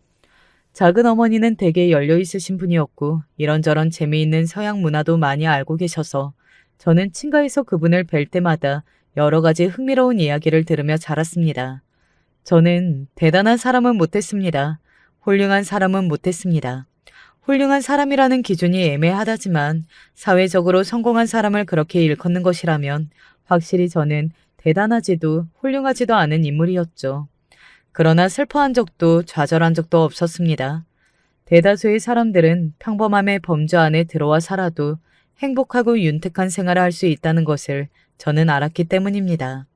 작은 어머니는 되게 열려있으신 분이었고 이런저런 재미있는 서양 문화도 많이 알고 계셔서 저는 친가에서 그분을 뵐 때마다 여러 가지 흥미로운 이야기를 들으며 자랐습니다. 저는 대단한 사람은 못했습니다. 훌륭한 사람은 못했습니다. 훌륭한 사람이라는 기준이 애매하다지만 사회적으로 성공한 사람을 그렇게 일컫는 것이라면 확실히 저는 대단하지도 훌륭하지도 않은 인물이었죠. 그러나 슬퍼한 적도 좌절한 적도 없었습니다. 대다수의 사람들은 평범함의 범주 안에 들어와 살아도 행복하고 윤택한 생활을 할 수 있다는 것을 저는 알았기 때문입니다.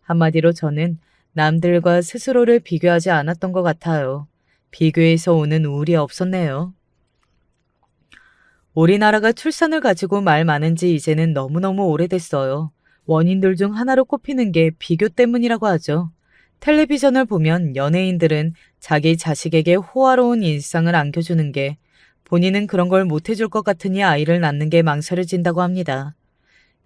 한마디로 저는 남들과 스스로를 비교하지 않았던 것 같아요. 비교에서 오는 우울이 없었네요. 우리나라가 출산을 가지고 말 많은 지 이제는 너무너무 오래됐어요. 원인들 중 하나로 꼽히는 게 비교 때문이라고 하죠. 텔레비전을 보면 연예인들은 자기 자식에게 호화로운 일상을 안겨주는 게 본인은 그런 걸 못해줄 것 같으니 아이를 낳는 게 망설여진다고 합니다.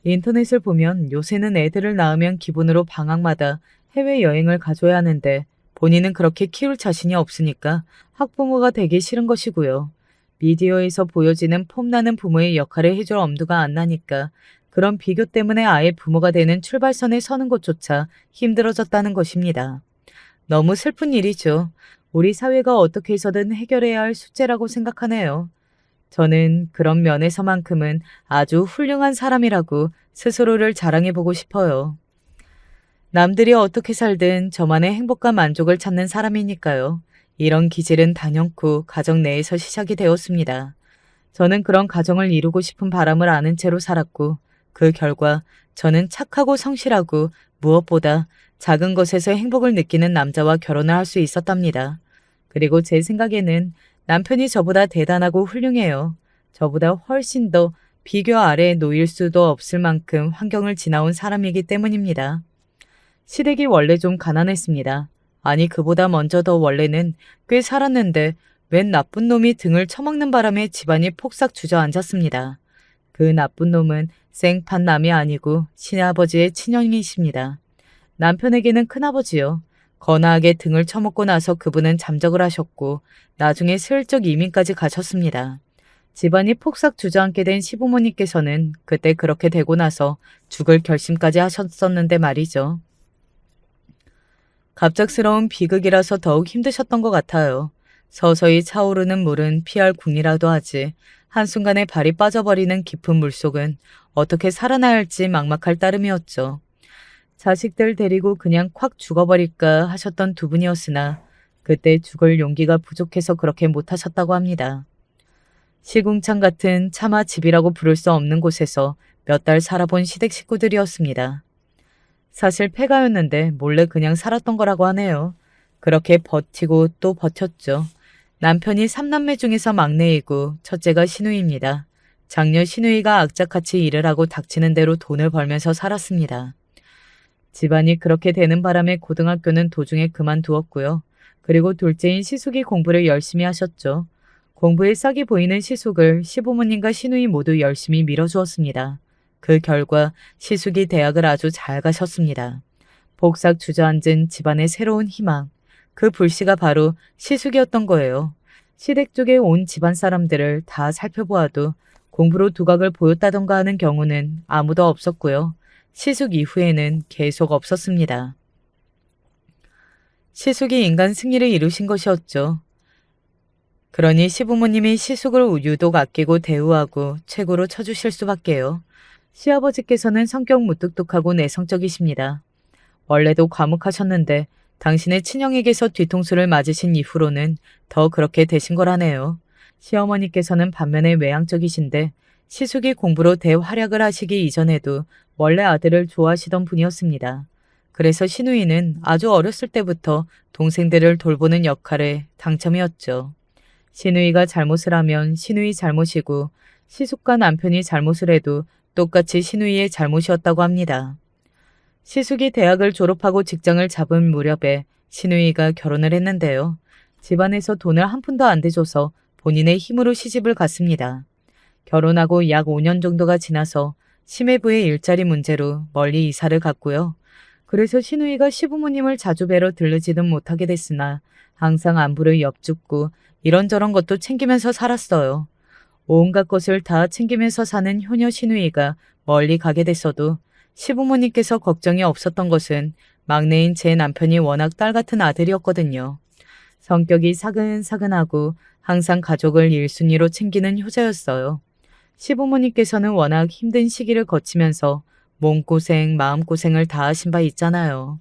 인터넷을 보면 요새는 애들을 낳으면 기본으로 방학마다 해외여행을 가줘야 하는데 본인은 그렇게 키울 자신이 없으니까 학부모가 되기 싫은 것이고요. 미디어에서 보여지는 폼나는 부모의 역할을 해줄 엄두가 안 나니까 그런 비교 때문에 아예 부모가 되는 출발선에 서는 것조차 힘들어졌다는 것입니다. 너무 슬픈 일이죠. 우리 사회가 어떻게 해서든 해결해야 할 숙제라고 생각하네요. 저는 그런 면에서만큼은 아주 훌륭한 사람이라고 스스로를 자랑해보고 싶어요. 남들이 어떻게 살든 저만의 행복과 만족을 찾는 사람이니까요. 이런 기질은 단연코 가정 내에서 시작이 되었습니다. 저는 그런 가정을 이루고 싶은 바람을 아는 채로 살았고 그 결과 저는 착하고 성실하고 무엇보다 작은 것에서 행복을 느끼는 남자와 결혼을 할 수 있었답니다. 그리고 제 생각에는 남편이 저보다 대단하고 훌륭해요. 저보다 훨씬 더 비교 아래에 놓일 수도 없을 만큼 환경을 지나온 사람이기 때문입니다. 시댁이 원래 좀 가난했습니다. 아니 그보다 먼저 더 원래는 꽤 살았는데 웬 나쁜 놈이 등을 쳐먹는 바람에 집안이 폭삭 주저앉았습니다. 그 나쁜 놈은 생판남이 아니고 친아버지의 친형이십니다. 남편에게는 큰아버지요. 거나하게 등을 쳐먹고 나서 그분은 잠적을 하셨고 나중에 슬쩍 이민까지 가셨습니다. 집안이 폭삭 주저앉게 된 시부모님께서는 그때 그렇게 되고 나서 죽을 결심까지 하셨었는데 말이죠. 갑작스러운 비극이라서 더욱 힘드셨던 것 같아요. 서서히 차오르는 물은 피할 궁리라도 하지 한순간에 발이 빠져버리는 깊은 물속은 어떻게 살아나야 할지 막막할 따름이었죠. 자식들 데리고 그냥 콱 죽어버릴까 하셨던 두 분이었으나 그때 죽을 용기가 부족해서 그렇게 못하셨다고 합니다. 시궁창 같은 차마 집이라고 부를 수 없는 곳에서 몇 달 살아본 시댁 식구들이었습니다. 사실 폐가였는데 몰래 그냥 살았던 거라고 하네요. 그렇게 버티고 또 버텼죠. 남편이 3남매 중에서 막내이고 첫째가 시누이입니다. 장녀 시누이가 악착같이 일을 하고 닥치는 대로 돈을 벌면서 살았습니다. 집안이 그렇게 되는 바람에 고등학교는 도중에 그만두었고요. 그리고 둘째인 시숙이 공부를 열심히 하셨죠. 공부에 싹이 보이는 시숙을 시부모님과 시누이 모두 열심히 밀어주었습니다. 그 결과 시숙이 대학을 아주 잘 가셨습니다. 복삭 주저앉은 집안의 새로운 희망. 그 불씨가 바로 시숙이었던 거예요. 시댁 쪽에 온 집안 사람들을 다 살펴보아도 공부로 두각을 보였다던가 하는 경우는 아무도 없었고요. 시숙 이후에는 계속 없었습니다. 시숙이 인간 승리를 이루신 것이었죠. 그러니 시부모님이 시숙을 유독 아끼고 대우하고 최고로 쳐주실 수밖에요. 시아버지께서는 성격 무뚝뚝하고 내성적이십니다. 원래도 과묵하셨는데 당신의 친형에게서 뒤통수를 맞으신 이후로는 더 그렇게 되신 거라네요. 시어머니께서는 반면에 외향적이신데 시숙이 공부로 대활약을 하시기 이전에도 원래 아들을 좋아하시던 분이었습니다. 그래서 신우이는 아주 어렸을 때부터 동생들을 돌보는 역할에 당첨이었죠. 신우이가 잘못을 하면 신우이 잘못이고 시숙과 남편이 잘못을 해도 똑같이 신우이의 잘못이었다고 합니다. 시숙이 대학을 졸업하고 직장을 잡은 무렵에 신우이가 결혼을 했는데요. 집안에서 돈을 한 푼도 안 대줘서 본인의 힘으로 시집을 갔습니다. 결혼하고 약 5년 정도가 지나서 심해부의 일자리 문제로 멀리 이사를 갔고요. 그래서 신우이가 시부모님을 자주 뵈러 들르지는 못하게 됐으나 항상 안부를 엿듣고 이런저런 것도 챙기면서 살았어요. 온갖 것을 다 챙기면서 사는 효녀 신우이가 멀리 가게 됐어도 시부모님께서 걱정이 없었던 것은 막내인 제 남편이 워낙 딸 같은 아들이었거든요. 성격이 사근사근하고 항상 가족을 1순위로 챙기는 효자였어요. 시부모님께서는 워낙 힘든 시기를 거치면서 몸고생, 마음고생을 다 하신 바 있잖아요.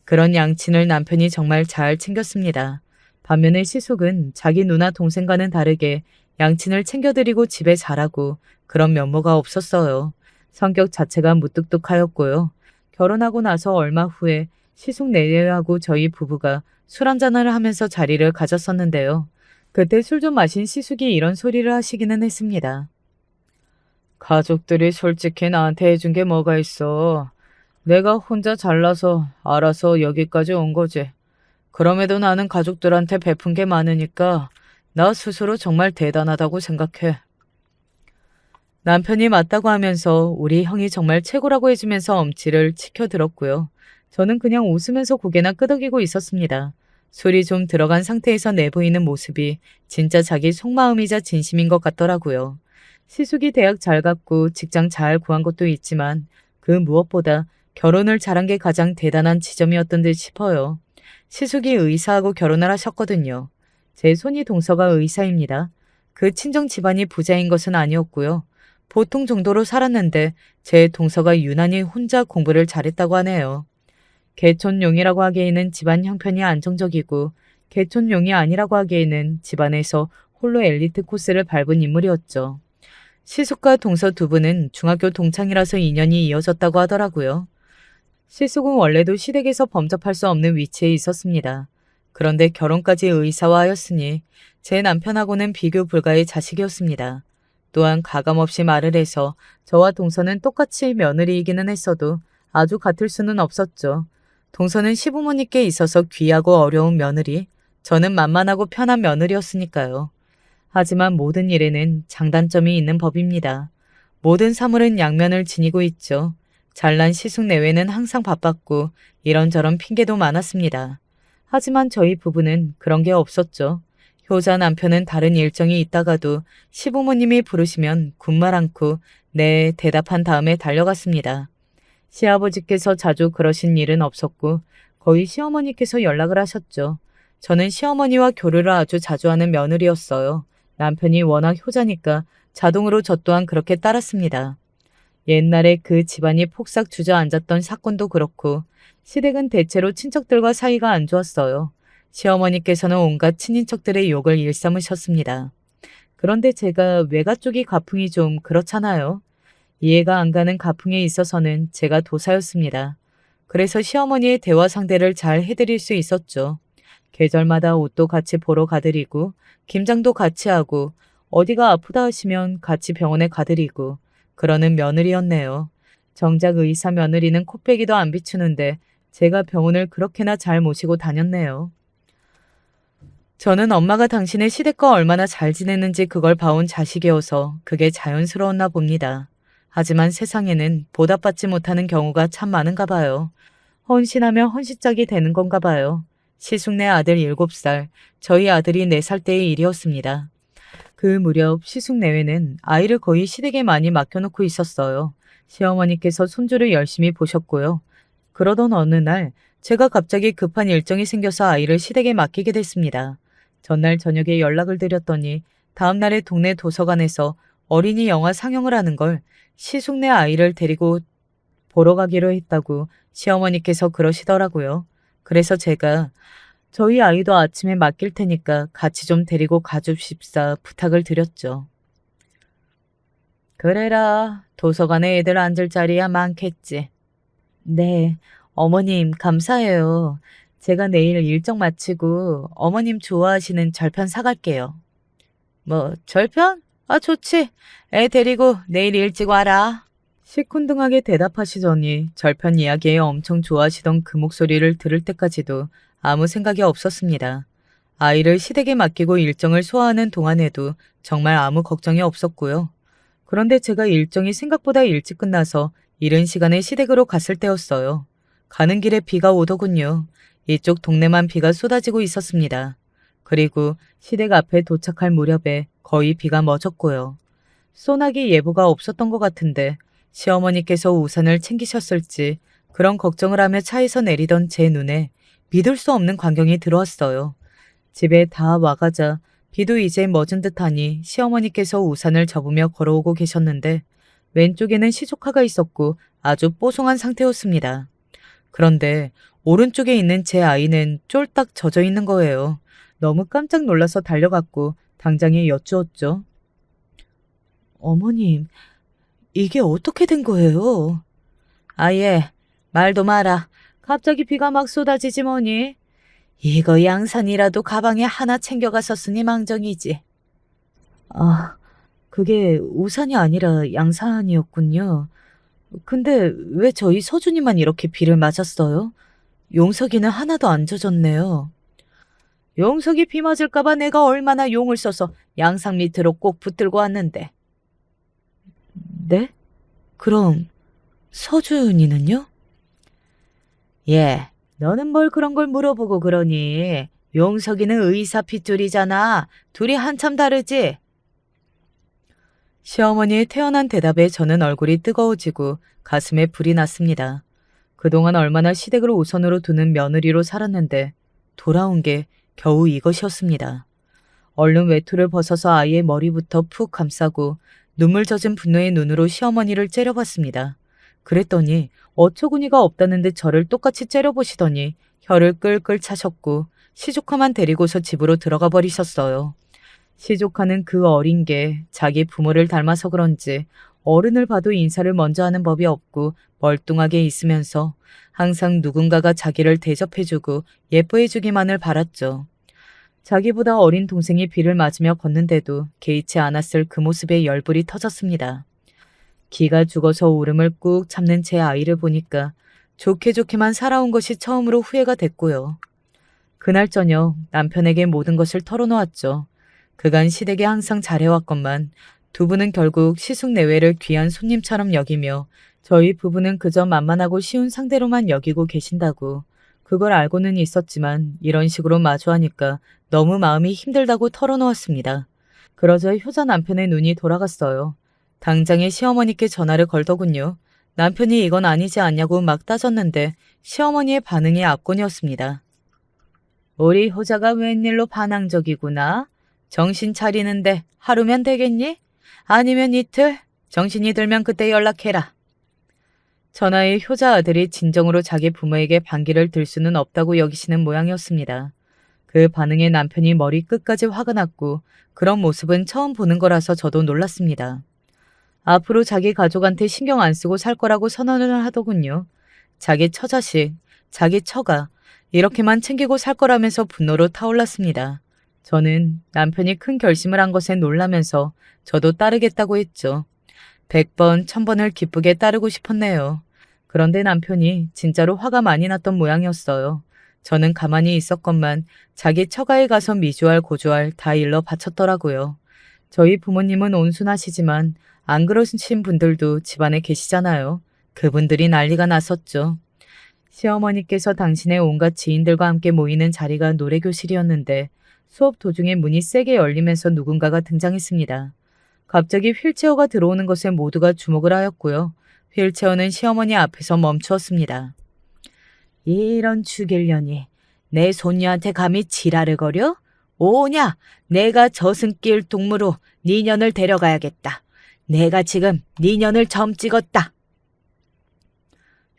그런 양친을 남편이 정말 잘 챙겼습니다. 반면에 시숙은 자기 누나 동생과는 다르게 양친을 챙겨드리고 집에 잘하고 그런 면모가 없었어요. 성격 자체가 무뚝뚝하였고요. 결혼하고 나서 얼마 후에 시숙 내외하고 저희 부부가 술 한잔을 하면서 자리를 가졌었는데요. 그때 술 좀 마신 시숙이 이런 소리를 하시기는 했습니다. 가족들이 솔직히 나한테 해준 게 뭐가 있어. 내가 혼자 잘나서 알아서 여기까지 온 거지. 그럼에도 나는 가족들한테 베푼 게 많으니까 나 스스로 정말 대단하다고 생각해. 남편이 맞다고 하면서 우리 형이 정말 최고라고 해주면서 엄지를 치켜들었고요. 저는 그냥 웃으면서 고개나 끄덕이고 있었습니다. 술이 좀 들어간 상태에서 내보이는 모습이 진짜 자기 속마음이자 진심인 것 같더라고요. 시숙이 대학 잘 갔고 직장 잘 구한 것도 있지만 그 무엇보다 결혼을 잘한 게 가장 대단한 지점이었던 듯 싶어요. 시숙이 의사하고 결혼을 하셨거든요. 제 손이 동서가 의사입니다. 그 친정 집안이 부자인 것은 아니었고요. 보통 정도로 살았는데 제 동서가 유난히 혼자 공부를 잘했다고 하네요. 개촌용이라고 하기에는 집안 형편이 안정적이고 개촌용이 아니라고 하기에는 집안에서 홀로 엘리트 코스를 밟은 인물이었죠. 시숙과 동서 두 분은 중학교 동창이라서 인연이 이어졌다고 하더라고요. 시숙은 원래도 시댁에서 범접할 수 없는 위치에 있었습니다. 그런데 결혼까지 의사화하였으니 제 남편하고는 비교 불가의 자식이었습니다. 또한 가감없이 말을 해서 저와 동서는 똑같이 며느리이기는 했어도 아주 같을 수는 없었죠. 동서는 시부모님께 있어서 귀하고 어려운 며느리, 저는 만만하고 편한 며느리였으니까요. 하지만 모든 일에는 장단점이 있는 법입니다. 모든 사물은 양면을 지니고 있죠. 잘난 시숙 내외는 항상 바빴고 이런저런 핑계도 많았습니다. 하지만 저희 부부는 그런 게 없었죠. 효자 남편은 다른 일정이 있다가도 시부모님이 부르시면 군말 않고 네 대답한 다음에 달려갔습니다. 시아버지께서 자주 그러신 일은 없었고 거의 시어머니께서 연락을 하셨죠. 저는 시어머니와 교류를 아주 자주 하는 며느리였어요. 남편이 워낙 효자니까 자동으로 저 또한 그렇게 따랐습니다. 옛날에 그 집안이 폭삭 주저앉았던 사건도 그렇고 시댁은 대체로 친척들과 사이가 안 좋았어요. 시어머니께서는 온갖 친인척들의 욕을 일삼으셨습니다. 그런데 제가 외가 쪽이 가풍이 좀 그렇잖아요. 이해가 안 가는 가풍에 있어서는 제가 도사였습니다. 그래서 시어머니의 대화 상대를 잘 해드릴 수 있었죠. 계절마다 옷도 같이 보러 가드리고 김장도 같이 하고 어디가 아프다 하시면 같이 병원에 가드리고 그러는 며느리였네요. 정작 의사 며느리는 코빼기도 안 비추는데 제가 병원을 그렇게나 잘 모시고 다녔네요. 저는 엄마가 당신의 시댁과 얼마나 잘 지내는지 그걸 봐온 자식이어서 그게 자연스러웠나 봅니다. 하지만 세상에는 보답받지 못하는 경우가 참 많은가 봐요. 헌신하면 헌신짝이 되는 건가 봐요. 시숙네 아들 7살, 저희 아들이 4살 때의 일이었습니다. 그 무렵 시숙 내외는 아이를 거의 시댁에 많이 맡겨놓고 있었어요. 시어머니께서 손주를 열심히 보셨고요. 그러던 어느 날 제가 갑자기 급한 일정이 생겨서 아이를 시댁에 맡기게 됐습니다. 전날 저녁에 연락을 드렸더니 다음 날에 동네 도서관에서 어린이 영화 상영을 하는 걸 시숙네 아이를 데리고 보러 가기로 했다고 시어머니께서 그러시더라고요. 그래서 제가 저희 아이도 아침에 맡길 테니까 같이 좀 데리고 가줍십사 부탁을 드렸죠. 그래라. 도서관에 애들 앉을 자리야 많겠지. 네. 어머님 감사해요. 제가 내일 일정 마치고 어머님 좋아하시는 절편 사갈게요. 뭐 절편? 아 좋지. 애 데리고 내일 일찍 와라. 시큰둥하게 대답하시더니 절편 이야기에 엄청 좋아하시던 그 목소리를 들을 때까지도 아무 생각이 없었습니다. 아이를 시댁에 맡기고 일정을 소화하는 동안에도 정말 아무 걱정이 없었고요. 그런데 제가 일정이 생각보다 일찍 끝나서 이른 시간에 시댁으로 갔을 때였어요. 가는 길에 비가 오더군요. 이쪽 동네만 비가 쏟아지고 있었습니다. 그리고 시댁 앞에 도착할 무렵에 거의 비가 멎었고요. 소나기 예보가 없었던 것 같은데 시어머니께서 우산을 챙기셨을지 그런 걱정을 하며 차에서 내리던 제 눈에 믿을 수 없는 광경이 들어왔어요. 집에 다 와가자 비도 이제 멎은 듯하니 시어머니께서 우산을 접으며 걸어오고 계셨는데 왼쪽에는 시조카가 있었고 아주 뽀송한 상태였습니다. 그런데 오른쪽에 있는 제 아이는 쫄딱 젖어 있는 거예요. 너무 깜짝 놀라서 달려갔고 당장에 여쭈었죠. 어머님, 이게 어떻게 된 거예요? 아예, 말도 마라. 갑자기 비가 막 쏟아지지 뭐니. 이거 양산이라도 가방에 하나 챙겨갔었으니 망정이지. 아, 그게 우산이 아니라 양산이었군요. 근데 왜 저희 서준이만 이렇게 비를 맞았어요? 용석이는 하나도 안 젖었네요. 용석이 비 맞을까봐 내가 얼마나 용을 써서 양상 밑으로 꼭 붙들고 왔는데. 네? 그럼 서준이는요? 예, 너는 뭘 그런 걸 물어보고 그러니. 용석이는 의사 핏줄이잖아. 둘이 한참 다르지? 시어머니의 태연한 대답에 저는 얼굴이 뜨거워지고 가슴에 불이 났습니다. 그동안 얼마나 시댁을 우선으로 두는 며느리로 살았는데 돌아온 게 겨우 이것이었습니다. 얼른 외투를 벗어서 아이의 머리부터 푹 감싸고 눈물 젖은 분노의 눈으로 시어머니를 째려봤습니다. 그랬더니 어처구니가 없다는 듯 저를 똑같이 째려보시더니 혀를 끌끌 차셨고 시조카만 데리고서 집으로 들어가 버리셨어요. 시조카는 그 어린 게 자기 부모를 닮아서 그런지 어른을 봐도 인사를 먼저 하는 법이 없고 멀뚱하게 있으면서 항상 누군가가 자기를 대접해주고 예뻐해주기만을 바랐죠. 자기보다 어린 동생이 비를 맞으며 걷는데도 개의치 않았을 그 모습에 열불이 터졌습니다. 기가 죽어서 울음을 꾹 참는 제 아이를 보니까 좋게 좋게만 살아온 것이 처음으로 후회가 됐고요. 그날 저녁 남편에게 모든 것을 털어놓았죠. 그간 시댁에 항상 잘해왔건만 두 분은 결국 시숙 내외를 귀한 손님처럼 여기며 저희 부부는 그저 만만하고 쉬운 상대로만 여기고 계신다고. 그걸 알고는 있었지만 이런 식으로 마주하니까 너무 마음이 힘들다고 털어놓았습니다. 그러자 효자 남편의 눈이 돌아갔어요. 당장에 시어머니께 전화를 걸더군요. 남편이 이건 아니지 않냐고 막 따졌는데 시어머니의 반응이 압권이었습니다. 우리 효자가 웬일로 반항적이구나. 정신 차리는데 하루면 되겠니? 아니면 이틀? 정신이 들면 그때 연락해라. 전화에 효자 아들이 진정으로 자기 부모에게 반기를 들 수는 없다고 여기시는 모양이었습니다. 그 반응에 남편이 머리 끝까지 화가 났고 그런 모습은 처음 보는 거라서 저도 놀랐습니다. 앞으로 자기 가족한테 신경 안 쓰고 살 거라고 선언을 하더군요. 자기 처자식, 자기 처가 이렇게만 챙기고 살 거라면서 분노로 타올랐습니다. 저는 남편이 큰 결심을 한 것에 놀라면서 저도 따르겠다고 했죠. 100번, 1000번을 기쁘게 따르고 싶었네요. 그런데 남편이 진짜로 화가 많이 났던 모양이었어요. 저는 가만히 있었건만 자기 처가에 가서 미주알 고주알 다 일러 바쳤더라고요. 저희 부모님은 온순하시지만 안 그러신 분들도 집안에 계시잖아요. 그분들이 난리가 났었죠. 시어머니께서 당신의 온갖 지인들과 함께 모이는 자리가 노래교실이었는데 수업 도중에 문이 세게 열리면서 누군가가 등장했습니다. 갑자기 휠체어가 들어오는 것에 모두가 주목을 하였고요. 휠체어는 시어머니 앞에서 멈추었습니다. 이런 죽일년이 내 손녀한테 감히 지랄을 거려? 오냐, 내가 저승길 동무로 네 년을 데려가야겠다. 내가 지금 네 년을 점 찍었다.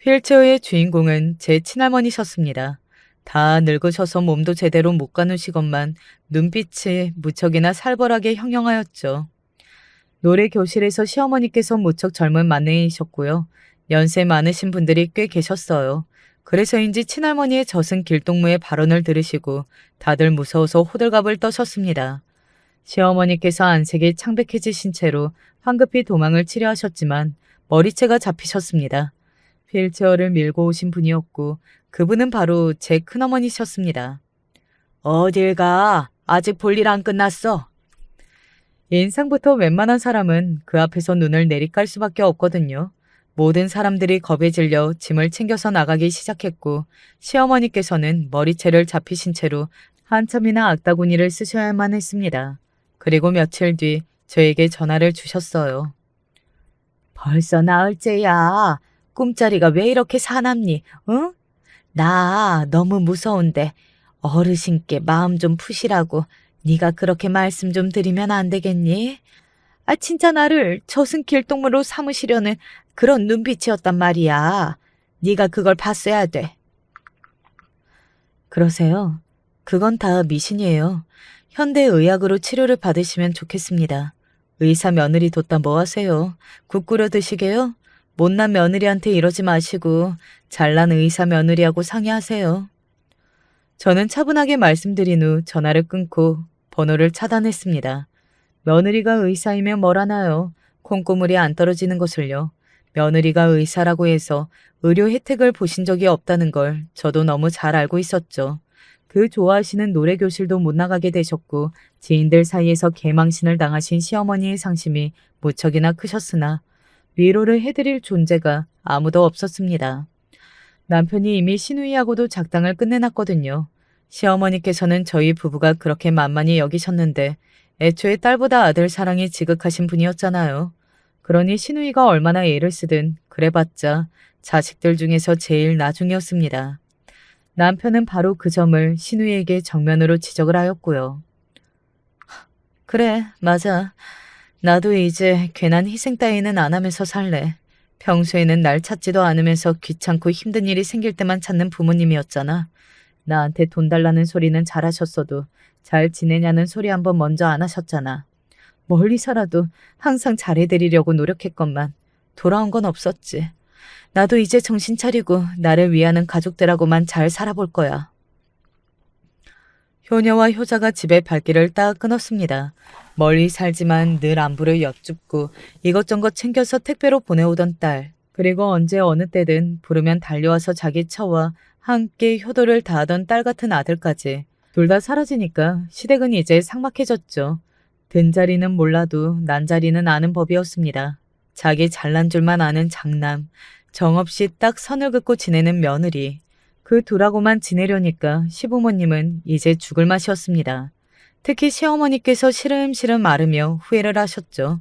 휠체어의 주인공은 제 친할머니셨습니다. 다 늙으셔서 몸도 제대로 못 가누시건만 눈빛이 무척이나 살벌하게 형형하였죠. 노래 교실에서 시어머니께서 무척 젊은 만내이셨고요. 연세 많으신 분들이 꽤 계셨어요. 그래서인지 친할머니의 저승 길동무의 발언을 들으시고 다들 무서워서 호들갑을 떠셨습니다. 시어머니께서 안색이 창백해지신 채로 황급히 도망을 치려 하셨지만 머리채가 잡히셨습니다. 휠체어를 밀고 오신 분이었고 그분은 바로 제 큰어머니셨습니다. 어딜 가? 아직 볼 일 안 끝났어. 인상부터 웬만한 사람은 그 앞에서 눈을 내리깔 수밖에 없거든요. 모든 사람들이 겁에 질려 짐을 챙겨서 나가기 시작했고 시어머니께서는 머리채를 잡히신 채로 한참이나 악다구니를 쓰셔야만 했습니다. 그리고 며칠 뒤 저에게 전화를 주셨어요. 벌써 나흘째야. 꿈자리가 왜 이렇게 사납니? 응? 나 너무 무서운데 어르신께 마음 좀 푸시라고 네가 그렇게 말씀 좀 드리면 안 되겠니? 아, 진짜 나를 저승길동무로 삼으시려는 그런 눈빛이었단 말이야. 네가 그걸 봤어야 돼. 그러세요? 그건 다 미신이에요. 현대의학으로 치료를 받으시면 좋겠습니다. 의사 며느리 뒀다 뭐 하세요? 국 끓여 드시게요? 못난 며느리한테 이러지 마시고 잘난 의사 며느리하고 상의하세요. 저는 차분하게 말씀드린 후 전화를 끊고 번호를 차단했습니다. 며느리가 의사이면 뭘 하나요? 콩고물이 안 떨어지는 것을요. 며느리가 의사라고 해서 의료 혜택을 보신 적이 없다는 걸 저도 너무 잘 알고 있었죠. 그 좋아하시는 노래교실도 못 나가게 되셨고 지인들 사이에서 개망신을 당하신 시어머니의 상심이 무척이나 크셨으나 위로를 해드릴 존재가 아무도 없었습니다. 남편이 이미 신우이하고도 작당을 끝내놨거든요. 시어머니께서는 저희 부부가 그렇게 만만히 여기셨는데 애초에 딸보다 아들 사랑이 지극하신 분이었잖아요. 그러니 신우이가 얼마나 애를 쓰든 그래봤자 자식들 중에서 제일 나중이었습니다. 남편은 바로 그 점을 신우이에게 정면으로 지적을 하였고요. 그래, 맞아. 나도 이제 괜한 희생 따위는 안 하면서 살래. 평소에는 날 찾지도 않으면서 귀찮고 힘든 일이 생길 때만 찾는 부모님이었잖아. 나한테 돈 달라는 소리는 잘하셨어도 잘 지내냐는 소리 한번 먼저 안 하셨잖아. 멀리서라도 항상 잘해드리려고 노력했건만 돌아온 건 없었지. 나도 이제 정신 차리고 나를 위하는 가족들하고만 잘 살아볼 거야. 효녀와 효자가 집에 발길을 딱 끊었습니다. 멀리 살지만 늘 안부를 여쭙고 이것저것 챙겨서 택배로 보내오던 딸. 그리고 언제 어느 때든 부르면 달려와서 자기 처와 함께 효도를 다하던 딸 같은 아들까지. 둘 다 사라지니까 시댁은 이제 삭막해졌죠. 든 자리는 몰라도 난 자리는 아는 법이었습니다. 자기 잘난 줄만 아는 장남, 정없이 딱 선을 긋고 지내는 며느리. 그 둘하고만 지내려니까 시부모님은 이제 죽을 맛이었습니다. 특히 시어머니께서 시름시름 앓으며 후회를 하셨죠.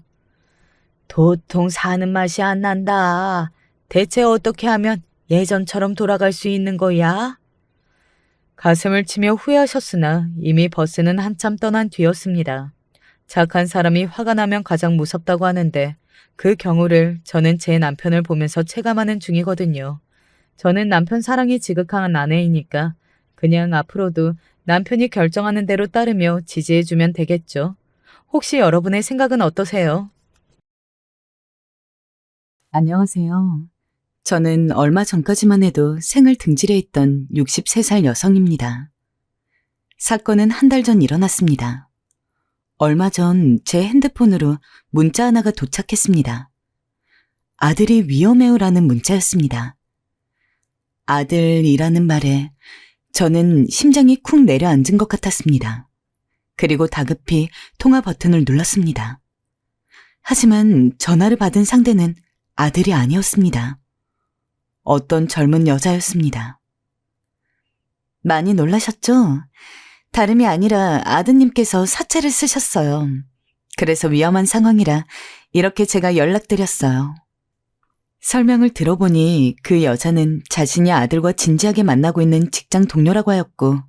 도통 사는 맛이 안 난다. 대체 어떻게 하면 예전처럼 돌아갈 수 있는 거야? 가슴을 치며 후회하셨으나 이미 버스는 한참 떠난 뒤였습니다. 착한 사람이 화가 나면 가장 무섭다고 하는데 그 경우를 저는 제 남편을 보면서 체감하는 중이거든요. 저는 남편 사랑이 지극한 아내이니까 그냥 앞으로도 남편이 결정하는 대로 따르며 지지해주면 되겠죠. 혹시 여러분의 생각은 어떠세요? 안녕하세요. 저는 얼마 전까지만 해도 생을 등지려 있던 63살 여성입니다. 사건은 한 달 전 일어났습니다. 얼마 전 제 핸드폰으로 문자 하나가 도착했습니다. 아들이 위험해요라는 문자였습니다. 아들이라는 말에 저는 심장이 쿵 내려앉은 것 같았습니다. 그리고 다급히 통화 버튼을 눌렀습니다. 하지만 전화를 받은 상대는 아들이 아니었습니다. 어떤 젊은 여자였습니다. 많이 놀라셨죠? 다름이 아니라 아드님께서 사채를 쓰셨어요. 그래서 위험한 상황이라 이렇게 제가 연락드렸어요. 설명을 들어보니 그 여자는 자신이 아들과 진지하게 만나고 있는 직장 동료라고 하였고,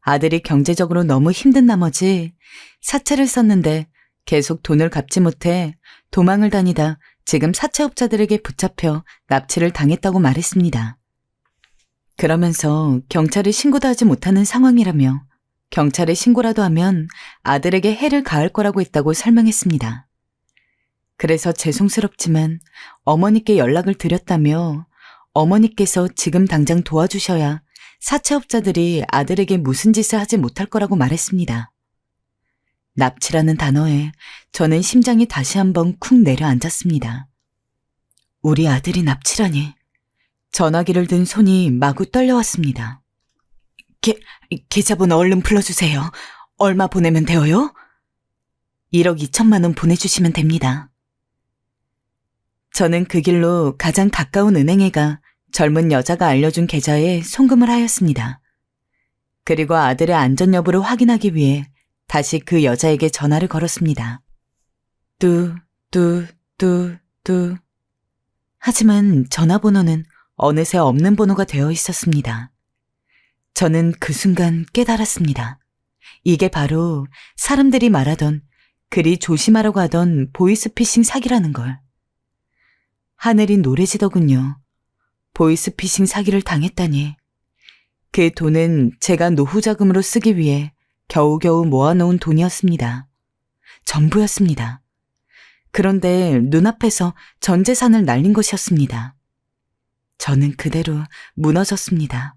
아들이 경제적으로 너무 힘든 나머지 사채를 썼는데 계속 돈을 갚지 못해 도망을 다니다 지금 사채업자들에게 붙잡혀 납치를 당했다고 말했습니다. 그러면서 경찰에 신고도 하지 못하는 상황이라며 경찰에 신고라도 하면 아들에게 해를 가할 거라고 했다고 설명했습니다. 그래서 죄송스럽지만 어머니께 연락을 드렸다며 어머니께서 지금 당장 도와주셔야 사채업자들이 아들에게 무슨 짓을 하지 못할 거라고 말했습니다. 납치라는 단어에 저는 심장이 다시 한번 쿵 내려앉았습니다. 우리 아들이 납치라니. 전화기를 든 손이 마구 떨려왔습니다. 계좌번호 얼른 불러주세요. 얼마 보내면 돼요? 1억 2천만 원 보내주시면 됩니다. 저는 그 길로 가장 가까운 은행에 가 젊은 여자가 알려준 계좌에 송금을 하였습니다. 그리고 아들의 안전 여부를 확인하기 위해 다시 그 여자에게 전화를 걸었습니다. 뚜. 하지만 전화번호는 어느새 없는 번호가 되어 있었습니다. 저는 그 순간 깨달았습니다. 이게 바로 사람들이 말하던 그리 조심하라고 하던 보이스피싱 사기라는 걸. 하늘이 노래지더군요. 보이스피싱 사기를 당했다니. 그 돈은 제가 노후 자금으로 쓰기 위해 겨우겨우 모아놓은 돈이었습니다. 전부였습니다. 그런데 눈앞에서 전 재산을 날린 것이었습니다. 저는 그대로 무너졌습니다.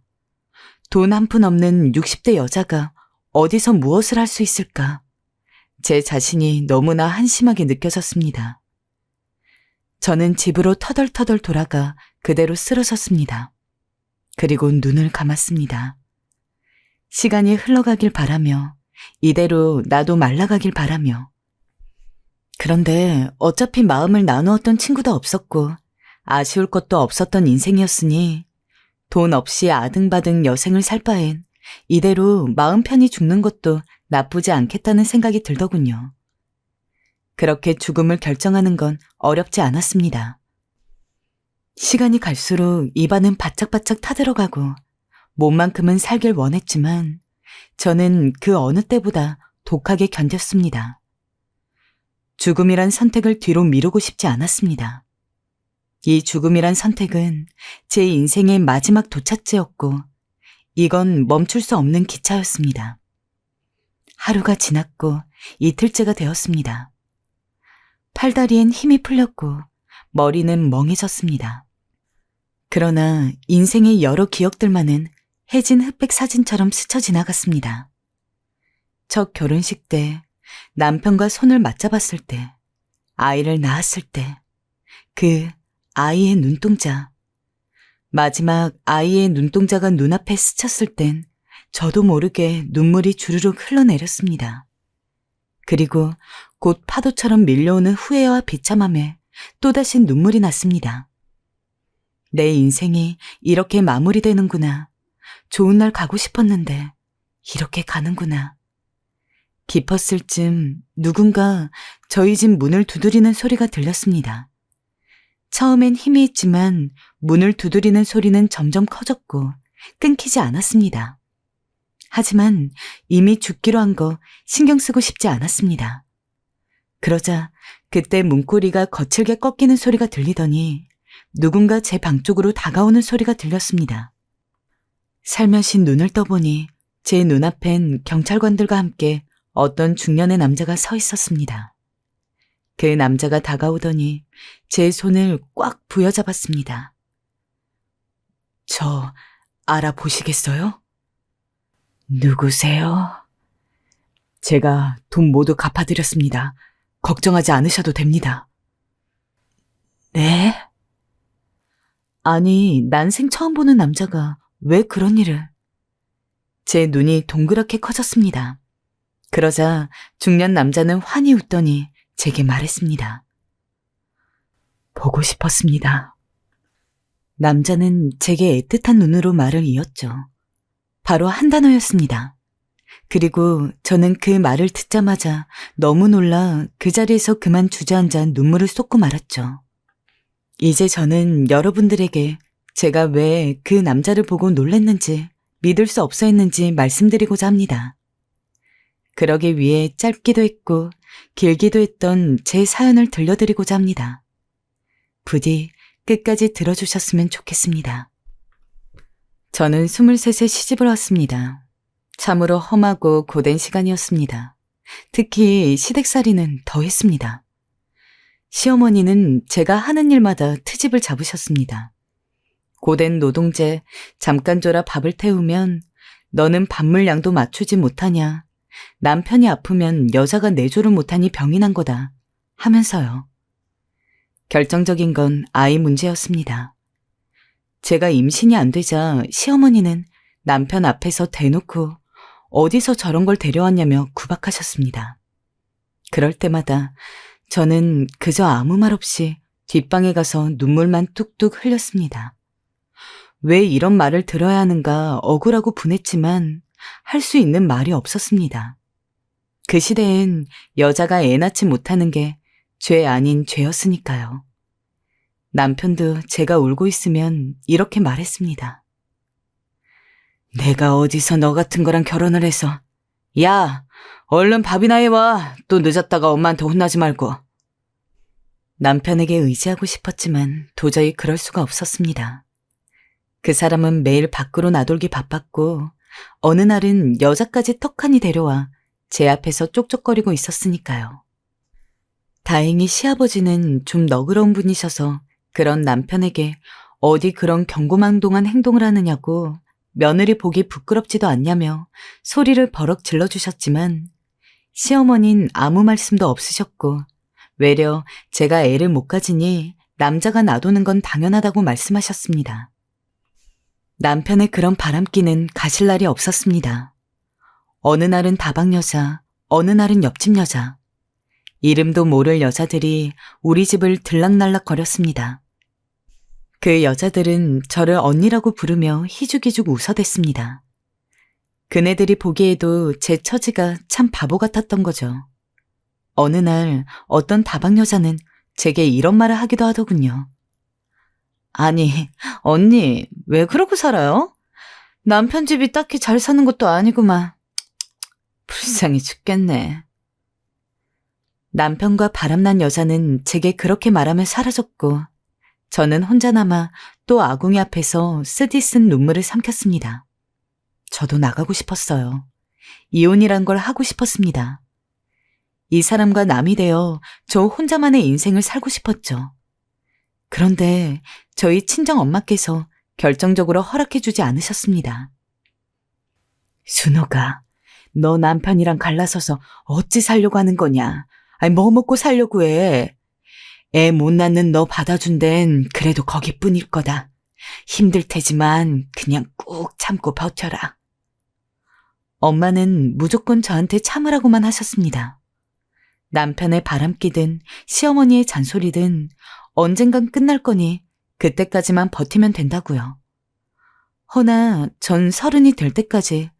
돈 한 푼 없는 60대 여자가 어디서 무엇을 할 수 있을까? 제 자신이 너무나 한심하게 느껴졌습니다. 저는 집으로 터덜터덜 돌아가 그대로 쓰러졌습니다. 그리고 눈을 감았습니다. 시간이 흘러가길 바라며 이대로 나도 말라가길 바라며. 그런데 어차피 마음을 나누었던 친구도 없었고 아쉬울 것도 없었던 인생이었으니 돈 없이 아등바등 여생을 살 바엔 이대로 마음 편히 죽는 것도 나쁘지 않겠다는 생각이 들더군요. 그렇게 죽음을 결정하는 건 어렵지 않았습니다. 시간이 갈수록 입안은 바짝바짝 타들어가고 몸만큼은 살길 원했지만 저는 그 어느 때보다 독하게 견뎠습니다. 죽음이란 선택을 뒤로 미루고 싶지 않았습니다. 이 죽음이란 선택은 제 인생의 마지막 도착지였고 이건 멈출 수 없는 기차였습니다. 하루가 지났고 이틀째가 되었습니다. 팔다리엔 힘이 풀렸고 머리는 멍해졌습니다. 그러나 인생의 여러 기억들만은 해진 흑백 사진처럼 스쳐 지나갔습니다. 첫 결혼식 때, 남편과 손을 맞잡았을 때, 아이를 낳았을 때, 그 아이의 눈동자. 마지막 아이의 눈동자가 눈앞에 스쳤을 땐 저도 모르게 눈물이 주르륵 흘러내렸습니다. 그리고 곧 파도처럼 밀려오는 후회와 비참함에 또다시 눈물이 났습니다. 내 인생이 이렇게 마무리되는구나. 좋은 날 가고 싶었는데 이렇게 가는구나. 깊었을 즈음 누군가 저희 집 문을 두드리는 소리가 들렸습니다. 처음엔 힘이 있지만 문을 두드리는 소리는 점점 커졌고 끊기지 않았습니다. 하지만 이미 죽기로 한 거 신경 쓰고 싶지 않았습니다. 그러자 그때 문고리가 거칠게 꺾이는 소리가 들리더니 누군가 제 방 쪽으로 다가오는 소리가 들렸습니다. 살며시 눈을 떠보니 제 눈앞엔 경찰관들과 함께 어떤 중년의 남자가 서 있었습니다. 그 남자가 다가오더니 제 손을 꽉 부여잡았습니다. 저 알아보시겠어요? 누구세요? 제가 돈 모두 갚아드렸습니다. 걱정하지 않으셔도 됩니다. 네? 아니, 난생 처음 보는 남자가 왜 그런 일을? 제 눈이 동그랗게 커졌습니다. 그러자 중년 남자는 환히 웃더니 제게 말했습니다. 보고 싶었습니다. 남자는 제게 애틋한 눈으로 말을 이었죠. 바로 한 단어였습니다. 그리고 저는 그 말을 듣자마자 너무 놀라 그 자리에서 그만 주저앉아 눈물을 쏟고 말았죠. 이제 저는 여러분들에게 제가 왜 그 남자를 보고 놀랐는지 믿을 수 없어 했는지 말씀드리고자 합니다. 그러기 위해 짧기도 했고 길기도 했던 제 사연을 들려드리고자 합니다. 부디 끝까지 들어주셨으면 좋겠습니다. 저는 23세 시집을 왔습니다. 참으로 험하고 고된 시간이었습니다. 특히 시댁살이는 더했습니다. 시어머니는 제가 하는 일마다 트집을 잡으셨습니다. 고된 노동제 잠깐 졸아 밥을 태우면 너는 밥물 양도 맞추지 못하냐. 남편이 아프면 여자가 내조를 못하니 병이 난 거다 하면서요. 결정적인 건 아이 문제였습니다. 제가 임신이 안 되자 시어머니는 남편 앞에서 대놓고 어디서 저런 걸 데려왔냐며 구박하셨습니다. 그럴 때마다 저는 그저 아무 말 없이 뒷방에 가서 눈물만 뚝뚝 흘렸습니다. 왜 이런 말을 들어야 하는가 억울하고 분했지만 할 수 있는 말이 없었습니다. 그 시대엔 여자가 애 낳지 못하는 게 죄 아닌 죄였으니까요. 남편도 제가 울고 있으면 이렇게 말했습니다. 내가 어디서 너 같은 거랑 결혼을 해서 야, 얼른 밥이나 해와. 또 늦었다가 엄마한테 혼나지 말고. 남편에게 의지하고 싶었지만 도저히 그럴 수가 없었습니다. 그 사람은 매일 밖으로 나돌기 바빴고 어느 날은 여자까지 턱하니 데려와 제 앞에서 쪽쪽거리고 있었으니까요. 다행히 시아버지는 좀 너그러운 분이셔서 그런 남편에게 어디 그런 경고망동한 행동을 하느냐고 며느리 보기 부끄럽지도 않냐며 소리를 버럭 질러주셨지만 시어머니는 아무 말씀도 없으셨고 외려 제가 애를 못 가지니 남자가 놔두는 건 당연하다고 말씀하셨습니다. 남편의 그런 바람기는 가실 날이 없었습니다. 어느 날은 다방 여자, 어느 날은 옆집 여자. 이름도 모를 여자들이 우리 집을 들락날락 거렸습니다. 그 여자들은 저를 언니라고 부르며 희죽희죽 웃어댔습니다. 그네들이 보기에도 제 처지가 참 바보 같았던 거죠. 어느 날 어떤 다방 여자는 제게 이런 말을 하기도 하더군요. 아니, 언니, 왜 그러고 살아요? 남편 집이 딱히 잘 사는 것도 아니구만. 불쌍해 죽겠네. 남편과 바람난 여자는 제게 그렇게 말하며 사라졌고 저는 혼자 남아 또 아궁이 앞에서 쓰디쓴 눈물을 삼켰습니다. 저도 나가고 싶었어요. 이혼이란 걸 하고 싶었습니다. 이 사람과 남이 되어 저 혼자만의 인생을 살고 싶었죠. 그런데 저희 친정 엄마께서 결정적으로 허락해주지 않으셨습니다. 순호가, 너 남편이랑 갈라서서 어찌 살려고 하는 거냐? 아니, 뭐 먹고 살려고 해? 애 못 낳는 너 받아준 데는 그래도 거기뿐일 거다. 힘들 테지만 그냥 꾹 참고 버텨라. 엄마는 무조건 저한테 참으라고만 하셨습니다. 남편의 바람기든 시어머니의 잔소리든 언젠간 끝날 거니 그때까지만 버티면 된다고요. 허나 전 30이 될 때까지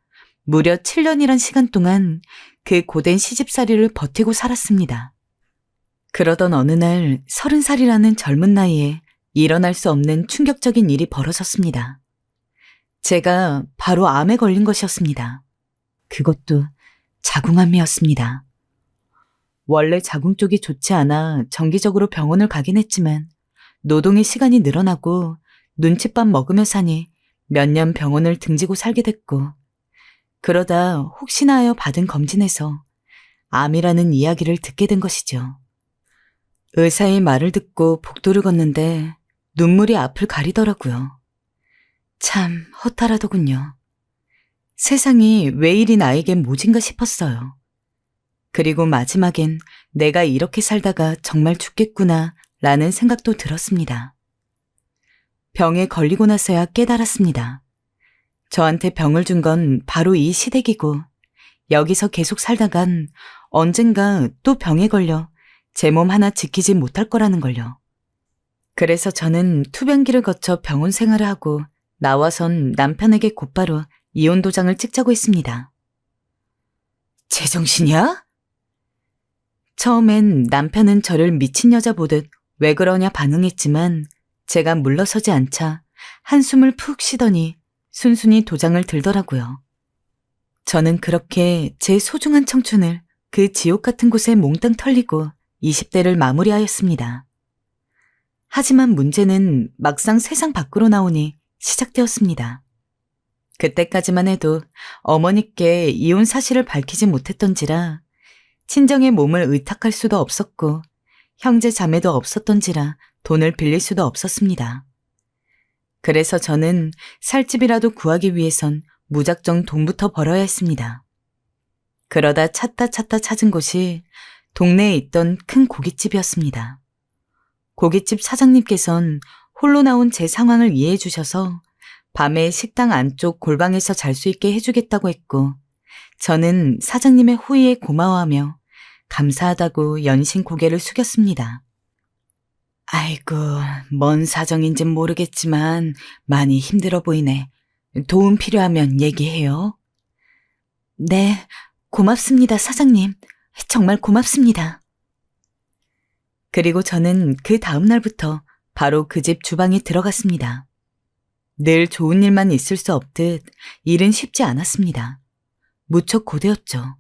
무려 7년이란 시간 동안 그 고된 시집살이를 버티고 살았습니다. 그러던 어느 날 30살이라는 젊은 나이에 일어날 수 없는 충격적인 일이 벌어졌습니다. 제가 바로 암에 걸린 것이었습니다. 그것도 자궁암이었습니다. 원래 자궁 쪽이 좋지 않아 정기적으로 병원을 가긴 했지만 노동의 시간이 늘어나고 눈칫밥 먹으며 사니 몇 년 병원을 등지고 살게 됐고 그러다 혹시나 하여 받은 검진에서 암이라는 이야기를 듣게 된 것이죠. 의사의 말을 듣고 복도를 걷는데 눈물이 앞을 가리더라고요. 참 허탈하더군요. 세상이 왜 이리 나에겐 모진가 싶었어요. 그리고 마지막엔 내가 이렇게 살다가 정말 죽겠구나 라는 생각도 들었습니다. 병에 걸리고 나서야 깨달았습니다. 저한테 병을 준 건 바로 이 시댁이고 여기서 계속 살다간 언젠가 또 병에 걸려 제 몸 하나 지키지 못할 거라는 걸요. 그래서 저는 투병기를 거쳐 병원 생활을 하고 나와선 남편에게 곧바로 이혼 도장을 찍자고 했습니다. 제정신이야? 처음엔 남편은 저를 미친 여자 보듯 왜 그러냐 반응했지만 제가 물러서지 않자 한숨을 푹 쉬더니 순순히 도장을 들더라고요. 저는 그렇게 제 소중한 청춘을 그 지옥 같은 곳에 몽땅 털리고 20대를 마무리하였습니다. 하지만 문제는 막상 세상 밖으로 나오니 시작되었습니다. 그때까지만 해도 어머니께 이혼 사실을 밝히지 못했던지라 친정의 몸을 의탁할 수도 없었고 형제 자매도 없었던지라 돈을 빌릴 수도 없었습니다. 그래서 저는 살 집이라도 구하기 위해선 무작정 돈부터 벌어야 했습니다. 그러다 찾다 찾은 곳이 동네에 있던 큰 고깃집이었습니다. 고깃집 사장님께선 홀로 나온 제 상황을 이해해 주셔서 밤에 식당 안쪽 골방에서 잘 수 있게 해주겠다고 했고 저는 사장님의 호의에 고마워하며 감사하다고 연신 고개를 숙였습니다. 아이고, 뭔 사정인진 모르겠지만 많이 힘들어 보이네. 도움 필요하면 얘기해요. 네, 고맙습니다, 사장님. 정말 고맙습니다. 그리고 저는 그 다음 날부터 바로 그 집 주방에 들어갔습니다. 늘 좋은 일만 있을 수 없듯 일은 쉽지 않았습니다. 무척 고되었죠.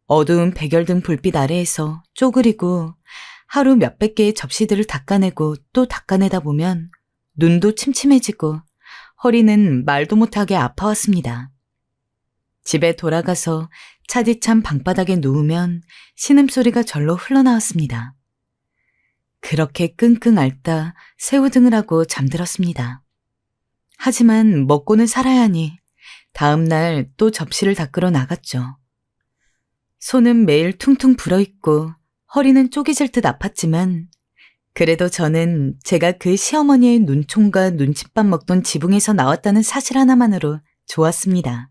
어두운 백열등 불빛 아래에서 쪼그리고 하루 몇백 개의 접시들을 닦아내고 또 닦아내다 보면 눈도 침침해지고 허리는 말도 못하게 아파왔습니다. 집에 돌아가서 차디찬 방바닥에 누우면 신음소리가 절로 흘러나왔습니다. 그렇게 끙끙 앓다 새우등을 하고 잠들었습니다. 하지만 먹고는 살아야 하니 다음 날 또 접시를 닦으러 나갔죠. 손은 매일 퉁퉁 불어있고 허리는 쪼개질 듯 아팠지만 그래도 저는 제가 그 시어머니의 눈총과 눈칫밥 먹던 지붕에서 나왔다는 사실 하나만으로 좋았습니다.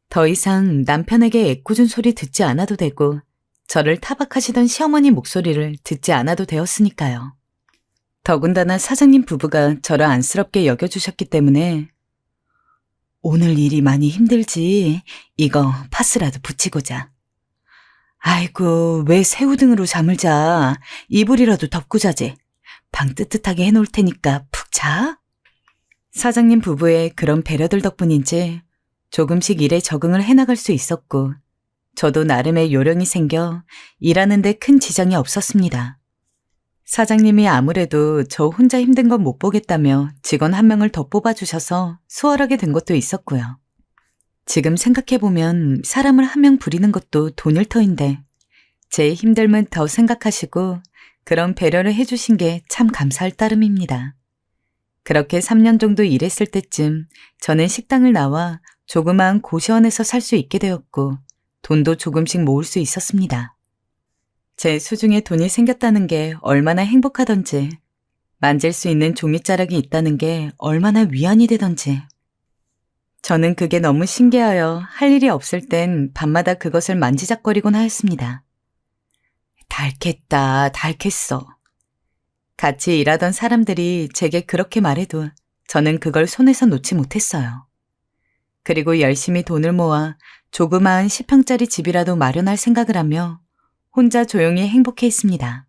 더 이상 남편에게 애꿎은 소리 듣지 않아도 되고 저를 타박하시던 시어머니 목소리를 듣지 않아도 되었으니까요. 더군다나 사장님 부부가 저를 안쓰럽게 여겨주셨기 때문에 오늘 일이 많이 힘들지 이거 파스라도 붙이고 자. 아이고 왜 새우등으로 잠을 자. 이불이라도 덮고 자지. 방 뜨뜻하게 해놓을 테니까 푹 자. 사장님 부부의 그런 배려들 덕분인지 조금씩 일에 적응을 해나갈 수 있었고 저도 나름의 요령이 생겨 일하는 데 큰 지장이 없었습니다. 사장님이 아무래도 저 혼자 힘든 건 못 보겠다며 직원 한 명을 더 뽑아주셔서 수월하게 된 것도 있었고요. 지금 생각해보면 사람을 한 명 부리는 것도 돈일 터인데 제 힘듦은 더 생각하시고 그런 배려를 해주신 게 참 감사할 따름입니다. 그렇게 3년 정도 일했을 때쯤 저는 식당을 나와 조그마한 고시원에서 살 수 있게 되었고 돈도 조금씩 모을 수 있었습니다. 제 수중에 돈이 생겼다는 게 얼마나 행복하던지 만질 수 있는 종이자락이 있다는 게 얼마나 위안이 되던지 저는 그게 너무 신기하여 할 일이 없을 땐 밤마다 그것을 만지작거리곤 하였습니다. 닳겠다, 닳겠어. 같이 일하던 사람들이 제게 그렇게 말해도 저는 그걸 손에서 놓지 못했어요. 그리고 열심히 돈을 모아 조그마한 10평짜리 집이라도 마련할 생각을 하며 혼자 조용히 행복해 있습니다.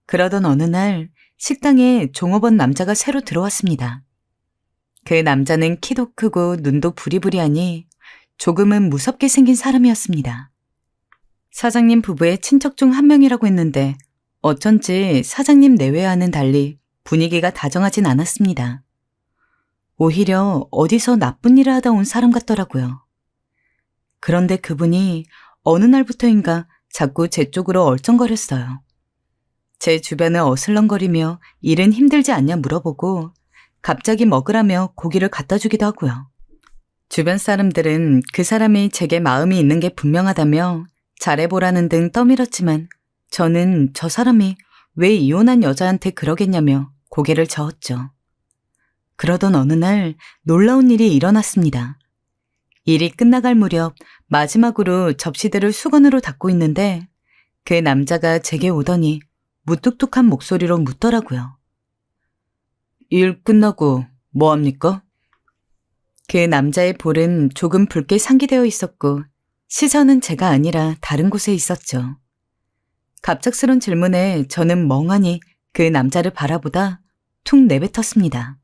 그러던 어느 날 식당에 종업원 남자가 새로 들어왔습니다. 그 남자는 키도 크고 눈도 부리부리하니 조금은 무섭게 생긴 사람이었습니다. 사장님 부부의 친척 중 한 명이라고 했는데 어쩐지 사장님 내외와는 달리 분위기가 다정하진 않았습니다. 오히려 어디서 나쁜 일을 하다 온 사람 같더라고요. 그런데 그분이 어느 날부터인가 자꾸 제 쪽으로 얼쩡거렸어요. 제 주변을 어슬렁거리며 일은 힘들지 않냐 물어보고 갑자기 먹으라며 고기를 갖다 주기도 하고요. 주변 사람들은 그 사람이 제게 마음이 있는 게 분명하다며 잘해보라는 등 떠밀었지만 저는 저 사람이 왜 이혼한 여자한테 그러겠냐며 고개를 저었죠. 그러던 어느 날 놀라운 일이 일어났습니다. 일이 끝나갈 무렵 마지막으로 접시들을 수건으로 닦고 있는데 그 남자가 제게 오더니 무뚝뚝한 목소리로 묻더라고요. 일 끝나고 뭐 합니까? 그 남자의 볼은 조금 붉게 상기되어 있었고 시선은 제가 아니라 다른 곳에 있었죠. 갑작스런 질문에 저는 멍하니 그 남자를 바라보다 툭 내뱉었습니다.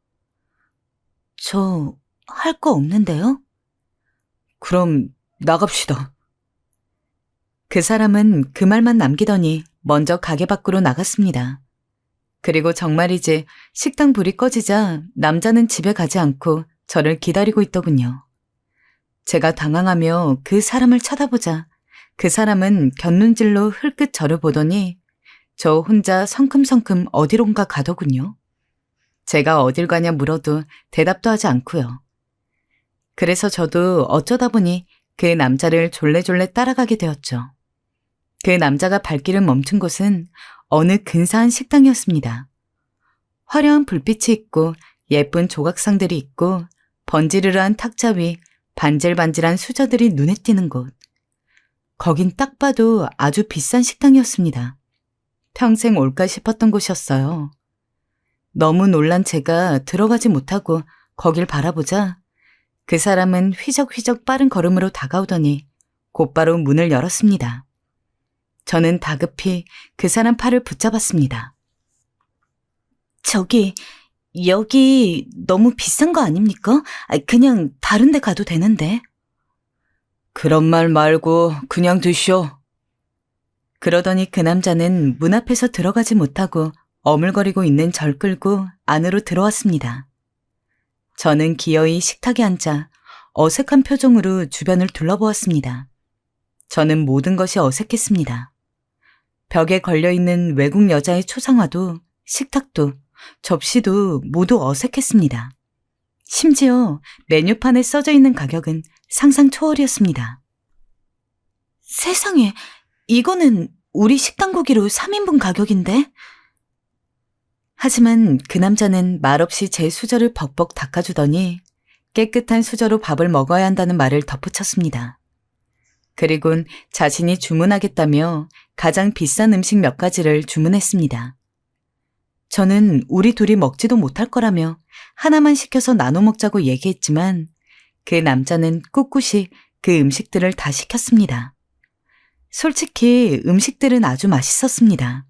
저 할 거 없는데요? 그럼 나갑시다. 그 사람은 그 말만 남기더니 먼저 가게 밖으로 나갔습니다. 그리고 정말이지 식당 불이 꺼지자 남자는 집에 가지 않고 저를 기다리고 있더군요. 제가 당황하며 그 사람을 쳐다보자 그 사람은 곁눈질로 흘끗 저를 보더니 저 혼자 성큼성큼 어디론가 가더군요. 제가 어딜 가냐 물어도 대답도 하지 않고요. 그래서 저도 어쩌다 보니 그 남자를 졸래졸래 따라가게 되었죠. 그 남자가 발길을 멈춘 곳은 어느 근사한 식당이었습니다. 화려한 불빛이 있고 예쁜 조각상들이 있고 번지르르한 탁자 위 반질반질한 수저들이 눈에 띄는 곳. 거긴 딱 봐도 아주 비싼 식당이었습니다. 평생 올까 싶었던 곳이었어요. 너무 놀란 제가 들어가지 못하고 거길 바라보자 그 사람은 휘적휘적 빠른 걸음으로 다가오더니 곧바로 문을 열었습니다. 저는 다급히 그 사람 팔을 붙잡았습니다. 여기 너무 비싼 거 아닙니까? 그냥 다른 데 가도 되는데. 그런 말 말고 그냥 드시오. 그러더니 그 남자는 문 앞에서 들어가지 못하고 어물거리고 있는 절 끌고 안으로 들어왔습니다. 저는 기어이 식탁에 앉아 어색한 표정으로 주변을 둘러보았습니다. 저는 모든 것이 어색했습니다. 벽에 걸려있는 외국 여자의 초상화도 식탁도 접시도 모두 어색했습니다. 심지어 메뉴판에 써져 있는 가격은 상상 초월이었습니다. 세상에, 이거는 우리 식당 고기로 3인분 가격인데? 하지만 그 남자는 말없이 제 수저를 벅벅 닦아주더니 깨끗한 수저로 밥을 먹어야 한다는 말을 덧붙였습니다. 그리곤 자신이 주문하겠다며 가장 비싼 음식 몇 가지를 주문했습니다. 저는 우리 둘이 먹지도 못할 거라며 하나만 시켜서 나눠 먹자고 얘기했지만 그 남자는 꿋꿋이 그 음식들을 다 시켰습니다. 솔직히 음식들은 아주 맛있었습니다.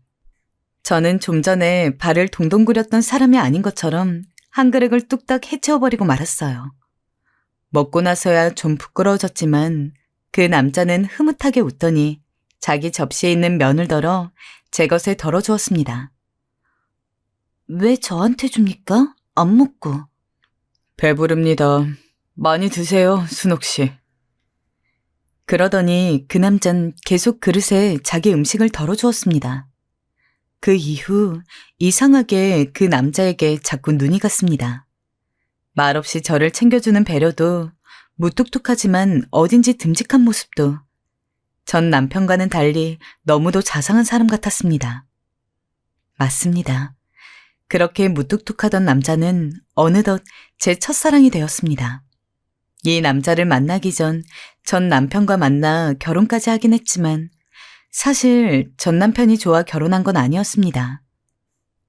저는 좀 전에 발을 동동 구렸던 사람이 아닌 것처럼 한 그릇을 뚝딱 해치워버리고 말았어요. 먹고 나서야 좀 부끄러워졌지만 그 남자는 흐뭇하게 웃더니 자기 접시에 있는 면을 덜어 제 것에 덜어주었습니다. 왜 저한테 줍니까? 안 먹고. 배부릅니다. 많이 드세요, 순옥 씨. 그러더니 그 남잔 계속 그릇에 자기 음식을 덜어주었습니다. 그 이후 이상하게 그 남자에게 자꾸 눈이 갔습니다. 말없이 저를 챙겨주는 배려도 무뚝뚝하지만 어딘지 듬직한 모습도 전 남편과는 달리 너무도 자상한 사람 같았습니다. 맞습니다. 그렇게 무뚝뚝하던 남자는 어느덧 제 첫사랑이 되었습니다. 이 남자를 만나기 전 남편과 만나 결혼까지 하긴 했지만 사실 전 남편이 좋아 결혼한 건 아니었습니다.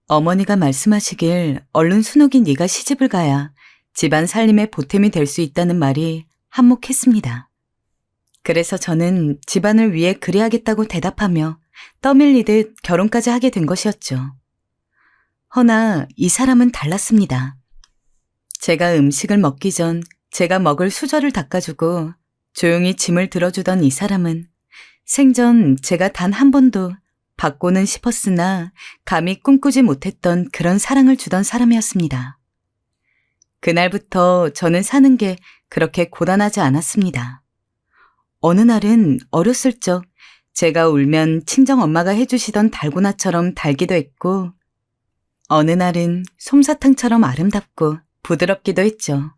어머니가 말씀하시길 얼른 순옥이 네가 시집을 가야 집안 살림의 보탬이 될 수 있다는 말이 한몫했습니다. 그래서 저는 집안을 위해 그래야겠다고 대답하며 떠밀리듯 결혼까지 하게 된 것이었죠. 허나 이 사람은 달랐습니다. 제가 음식을 먹기 전 제가 먹을 수저를 닦아주고 조용히 짐을 들어주던 이 사람은 생전 제가 단 한 번도 받고는 싶었으나 감히 꿈꾸지 못했던 그런 사랑을 주던 사람이었습니다. 그날부터 저는 사는 게 그렇게 고단하지 않았습니다. 어느 날은 어렸을 적 제가 울면 친정엄마가 해주시던 달고나처럼 달기도 했고 어느 날은 솜사탕처럼 아름답고 부드럽기도 했죠.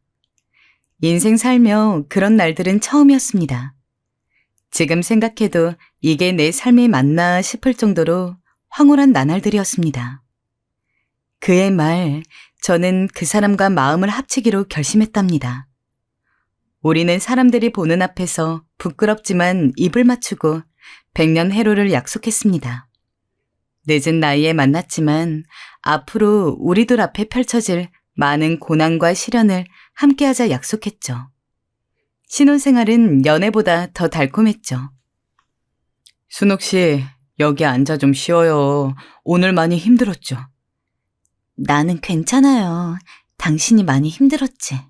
인생 살며 그런 날들은 처음이었습니다. 지금 생각해도 이게 내 삶이 맞나 싶을 정도로 황홀한 나날들이었습니다. 그의 말, 저는 그 사람과 마음을 합치기로 결심했답니다. 우리는 사람들이 보는 앞에서 부끄럽지만 입을 맞추고 100년 해로를 약속했습니다. 늦은 나이에 만났지만 앞으로 우리들 앞에 펼쳐질 많은 고난과 시련을 함께하자 약속했죠. 신혼생활은 연애보다 더 달콤했죠. 순옥 씨, 여기 앉아 좀 쉬어요. 오늘 많이 힘들었죠? 나는 괜찮아요. 당신이 많이 힘들었지.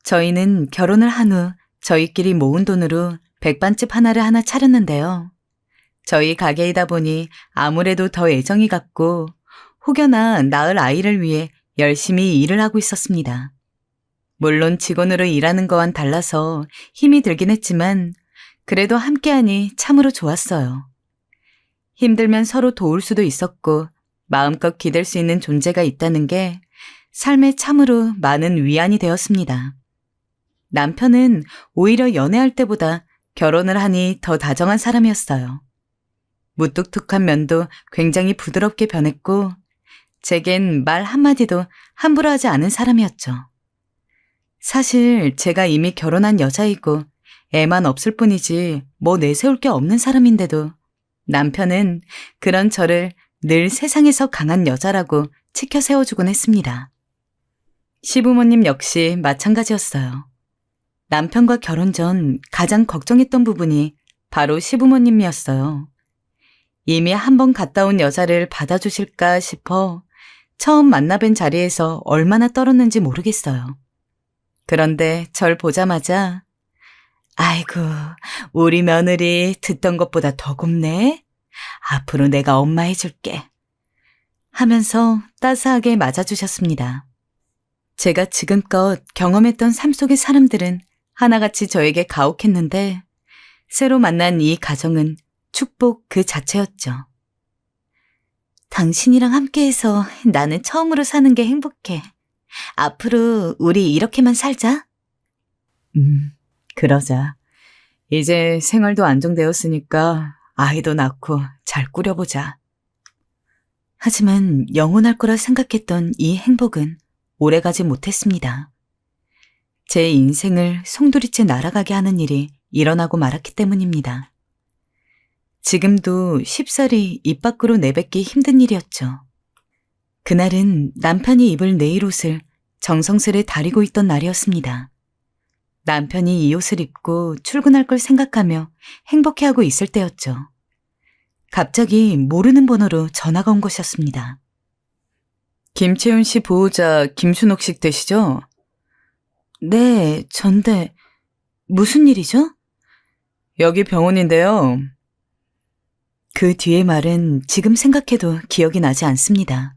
저희는 결혼을 한 후 저희끼리 모은 돈으로 백반집 하나를 하나 차렸는데요. 저희 가게이다 보니 아무래도 더 애정이 갔고 혹여나 낳을 아이를 위해 열심히 일을 하고 있었습니다. 물론 직원으로 일하는 거와는 달라서 힘이 들긴 했지만 그래도 함께하니 참으로 좋았어요. 힘들면 서로 도울 수도 있었고 마음껏 기댈 수 있는 존재가 있다는 게 삶에 참으로 많은 위안이 되었습니다. 남편은 오히려 연애할 때보다 결혼을 하니 더 다정한 사람이었어요. 무뚝뚝한 면도 굉장히 부드럽게 변했고 제겐 말 한마디도 함부로 하지 않은 사람이었죠. 사실 제가 이미 결혼한 여자이고 애만 없을 뿐이지 뭐 내세울 게 없는 사람인데도 남편은 그런 저를 늘 세상에서 강한 여자라고 치켜 세워주곤 했습니다. 시부모님 역시 마찬가지였어요. 남편과 결혼 전 가장 걱정했던 부분이 바로 시부모님이었어요. 이미 한 번 갔다 온 여자를 받아주실까 싶어 처음 만나뵌 자리에서 얼마나 떨었는지 모르겠어요. 그런데 절 보자마자 아이고, 우리 며느리 듣던 것보다 더 곱네. 앞으로 내가 엄마 해줄게. 하면서 따스하게 맞아주셨습니다. 제가 지금껏 경험했던 삶 속의 사람들은 하나같이 저에게 가혹했는데 새로 만난 이 가정은 축복 그 자체였죠. 당신이랑 함께해서 나는 처음으로 사는 게 행복해. 앞으로 우리 이렇게만 살자. 그러자. 이제 생활도 안정되었으니까 아이도 낳고 잘 꾸려보자. 하지만 영원할 거라 생각했던 이 행복은 오래가지 못했습니다. 제 인생을 송두리째 날아가게 하는 일이 일어나고 말았기 때문입니다. 지금도 쉽사리 입 밖으로 내뱉기 힘든 일이었죠. 그날은 남편이 입을 내일 옷을 정성스레 다리고 있던 날이었습니다. 남편이 이 옷을 입고 출근할 걸 생각하며 행복해하고 있을 때였죠. 갑자기 모르는 번호로 전화가 온 것이었습니다. 김채윤 씨 보호자 김순옥 씨 되시죠? 네, 전데 무슨 일이죠? 여기 병원인데요. 그 뒤의 말은 지금 생각해도 기억이 나지 않습니다.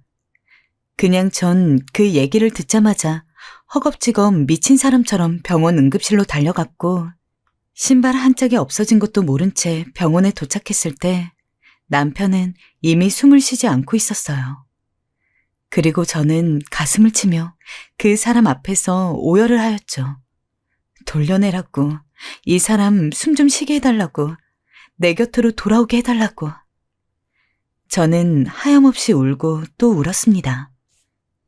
그냥 전 그 얘기를 듣자마자 허겁지겁 미친 사람처럼 병원 응급실로 달려갔고 신발 한 짝이 없어진 것도 모른 채 병원에 도착했을 때 남편은 이미 숨을 쉬지 않고 있었어요. 그리고 저는 가슴을 치며 그 사람 앞에서 오열을 하였죠. 돌려내라고, 이 사람 숨 좀 쉬게 해달라고, 내 곁으로 돌아오게 해달라고. 저는 하염없이 울고 또 울었습니다.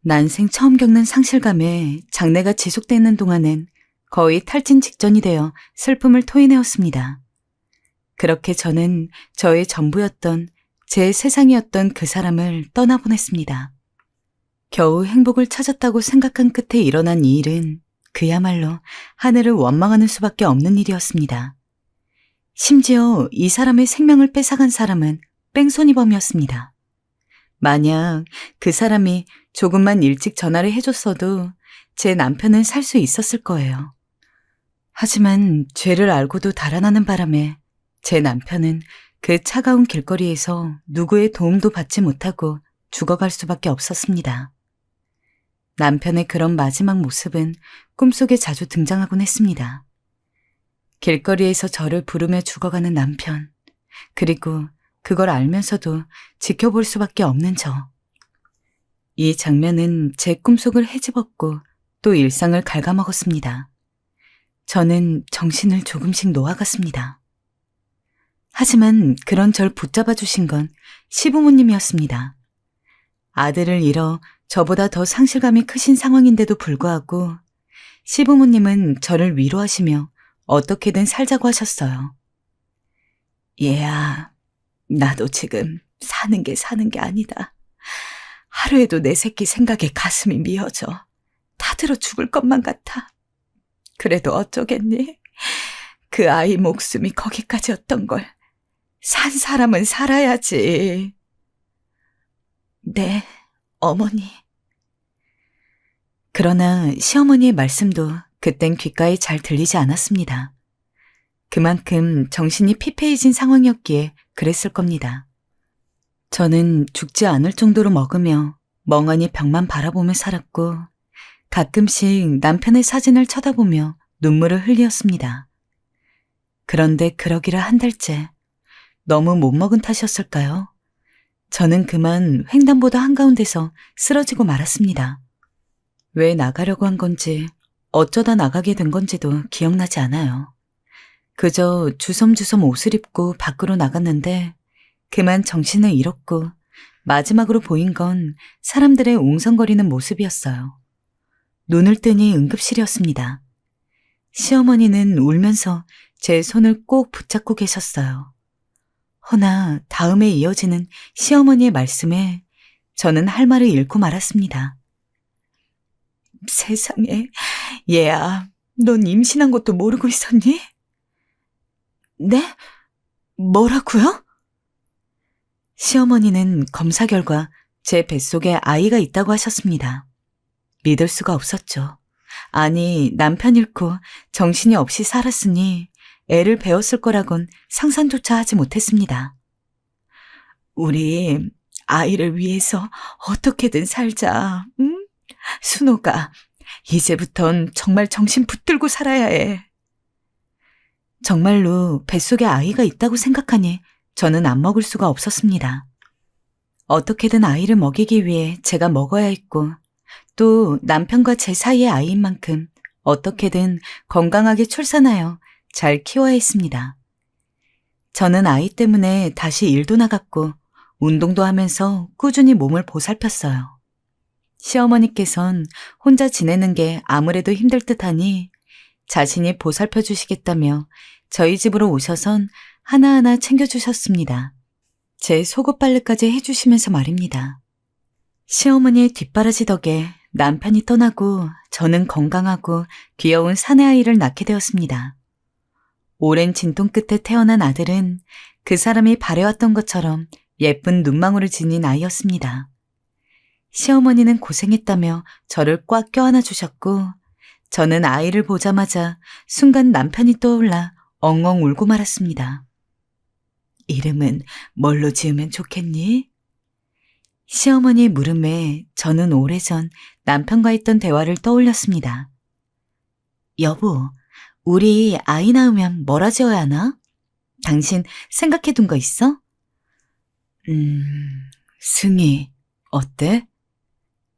난생 처음 겪는 상실감에 장래가 지속되는 동안엔 거의 탈진 직전이 되어 슬픔을 토해내었습니다. 그렇게 저는 저의 전부였던 제 세상이었던 그 사람을 떠나보냈습니다. 겨우 행복을 찾았다고 생각한 끝에 일어난 이 일은 그야말로 하늘을 원망하는 수밖에 없는 일이었습니다. 심지어 이 사람의 생명을 뺏어간 사람은 뺑소니범이었습니다. 만약 그 사람이 조금만 일찍 전화를 해줬어도 제 남편은 살 수 있었을 거예요. 하지만 죄를 알고도 달아나는 바람에 제 남편은 그 차가운 길거리에서 누구의 도움도 받지 못하고 죽어갈 수밖에 없었습니다. 남편의 그런 마지막 모습은 꿈속에 자주 등장하곤 했습니다. 길거리에서 저를 부르며 죽어가는 남편, 그리고 그걸 알면서도 지켜볼 수밖에 없는 저. 이 장면은 제 꿈속을 헤집었고 또 일상을 갉아먹었습니다. 저는 정신을 조금씩 놓아갔습니다. 하지만 그런 절 붙잡아 주신 건 시부모님이었습니다. 아들을 잃어 저보다 더 상실감이 크신 상황인데도 불구하고 시부모님은 저를 위로하시며 어떻게든 살자고 하셨어요. 얘야, 나도 지금 사는 게 아니다. 하루에도 내 새끼 생각에 가슴이 미어져. 타들어 죽을 것만 같아. 그래도 어쩌겠니? 그 아이 목숨이 거기까지였던 걸. 산 사람은 살아야지. 네, 어머니. 그러나 시어머니의 말씀도 그땐 귓가에 잘 들리지 않았습니다. 그만큼 정신이 피폐해진 상황이었기에 그랬을 겁니다. 저는 죽지 않을 정도로 먹으며 멍하니 벽만 바라보며 살았고 가끔씩 남편의 사진을 쳐다보며 눈물을 흘렸습니다. 그런데 그러기를 한 달째 너무 못 먹은 탓이었을까요? 저는 그만 횡단보도 한가운데서 쓰러지고 말았습니다. 왜 나가려고 한 건지 어쩌다 나가게 된 건지도 기억나지 않아요. 그저 주섬주섬 옷을 입고 밖으로 나갔는데 그만 정신을 잃었고 마지막으로 보인 건 사람들의 웅성거리는 모습이었어요. 눈을 뜨니 응급실이었습니다. 시어머니는 울면서 제 손을 꼭 붙잡고 계셨어요. 허나 다음에 이어지는 시어머니의 말씀에 저는 할 말을 잃고 말았습니다. 세상에, 얘야, 넌 임신한 것도 모르고 있었니? 네? 뭐라고요? 시어머니는 검사 결과 제 뱃속에 아이가 있다고 하셨습니다. 믿을 수가 없었죠. 아니, 남편 잃고 정신이 없이 살았으니 애를 배웠을 거라곤 상상조차 하지 못했습니다. 우리 아이를 위해서 어떻게든 살자, 응? 순호가, 이제부턴 정말 정신 붙들고 살아야 해. 정말로 뱃속에 아이가 있다고 생각하니 저는 안 먹을 수가 없었습니다. 어떻게든 아이를 먹이기 위해 제가 먹어야 했고 또 남편과 제 사이의 아이인 만큼 어떻게든 건강하게 출산하여 잘 키워야 했습니다. 저는 아이 때문에 다시 일도 나갔고 운동도 하면서 꾸준히 몸을 보살폈어요. 시어머니께선 혼자 지내는 게 아무래도 힘들 듯하니 자신이 보살펴 주시겠다며 저희 집으로 오셔선 하나하나 챙겨주셨습니다. 제 속옷 빨래까지 해주시면서 말입니다. 시어머니의 뒷바라지 덕에 남편이 떠나고 저는 건강하고 귀여운 사내아이를 낳게 되었습니다. 오랜 진통 끝에 태어난 아들은 그 사람이 바래왔던 것처럼 예쁜 눈망울을 지닌 아이였습니다. 시어머니는 고생했다며 저를 꽉 껴안아 주셨고 저는 아이를 보자마자 순간 남편이 떠올라 엉엉 울고 말았습니다. 이름은 뭘로 지으면 좋겠니? 시어머니의 물음에 저는 오래전 남편과 있던 대화를 떠올렸습니다. 여보, 우리 아이 낳으면 뭐라 지어야 하나? 당신 생각해둔 거 있어? 승희, 어때?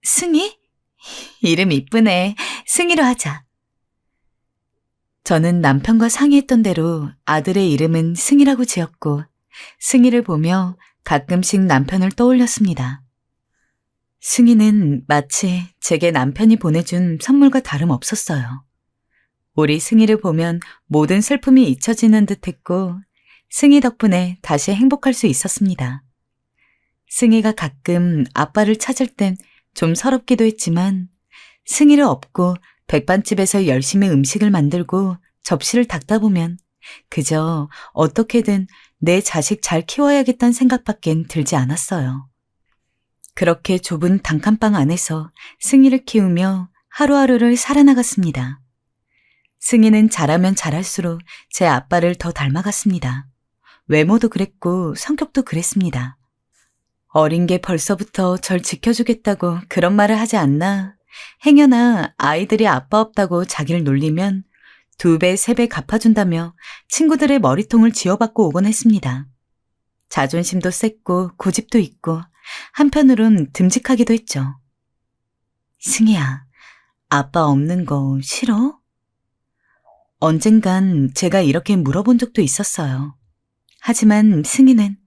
승희? 이름 이쁘네. 승희로 하자. 저는 남편과 상의했던 대로 아들의 이름은 승희라고 지었고 승희를 보며 가끔씩 남편을 떠올렸습니다. 승희는 마치 제게 남편이 보내준 선물과 다름없었어요. 우리 승희를 보면 모든 슬픔이 잊혀지는 듯했고 승희 덕분에 다시 행복할 수 있었습니다. 승희가 가끔 아빠를 찾을 땐 좀 서럽기도 했지만 승희를 업고 백반집에서 열심히 음식을 만들고 접시를 닦다 보면 그저 어떻게든 내 자식 잘 키워야겠다는 생각밖엔 들지 않았어요. 그렇게 좁은 단칸방 안에서 승희를 키우며 하루하루를 살아나갔습니다. 승희는 자라면 자랄수록 제 아빠를 더 닮아갔습니다. 외모도 그랬고 성격도 그랬습니다. 어린 게 벌써부터 절 지켜주겠다고 그런 말을 하지 않나 행여나 아이들이 아빠 없다고 자기를 놀리면 2배, 3배 갚아준다며 친구들의 머리통을 쥐어받고 오곤 했습니다. 자존심도 셌고 고집도 있고 한편으론 듬직하기도 했죠. 승희야, 아빠 없는 거 싫어? 언젠간 제가 이렇게 물어본 적도 있었어요. 하지만 승희는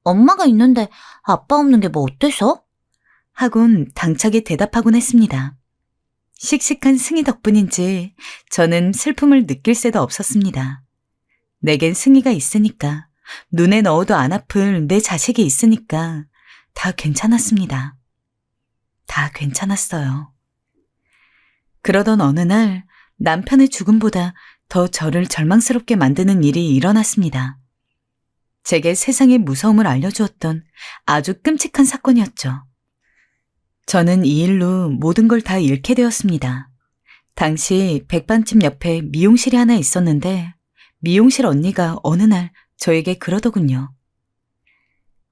엄마가 있는데 아빠 없는 게 뭐 어때서? 하곤 당차게 대답하곤 했습니다. 씩씩한 승희 덕분인지 저는 슬픔을 느낄 새도 없었습니다. 내겐 승희가 있으니까 눈에 넣어도 안 아플 내 자식이 있으니까 다 괜찮았습니다. 다 괜찮았어요. 그러던 어느 날 남편의 죽음보다 더 저를 절망스럽게 만드는 일이 일어났습니다. 제게 세상의 무서움을 알려주었던 아주 끔찍한 사건이었죠. 저는 이 일로 모든 걸 다 잃게 되었습니다. 당시 백반집 옆에 미용실이 하나 있었는데 미용실 언니가 어느 날 저에게 그러더군요.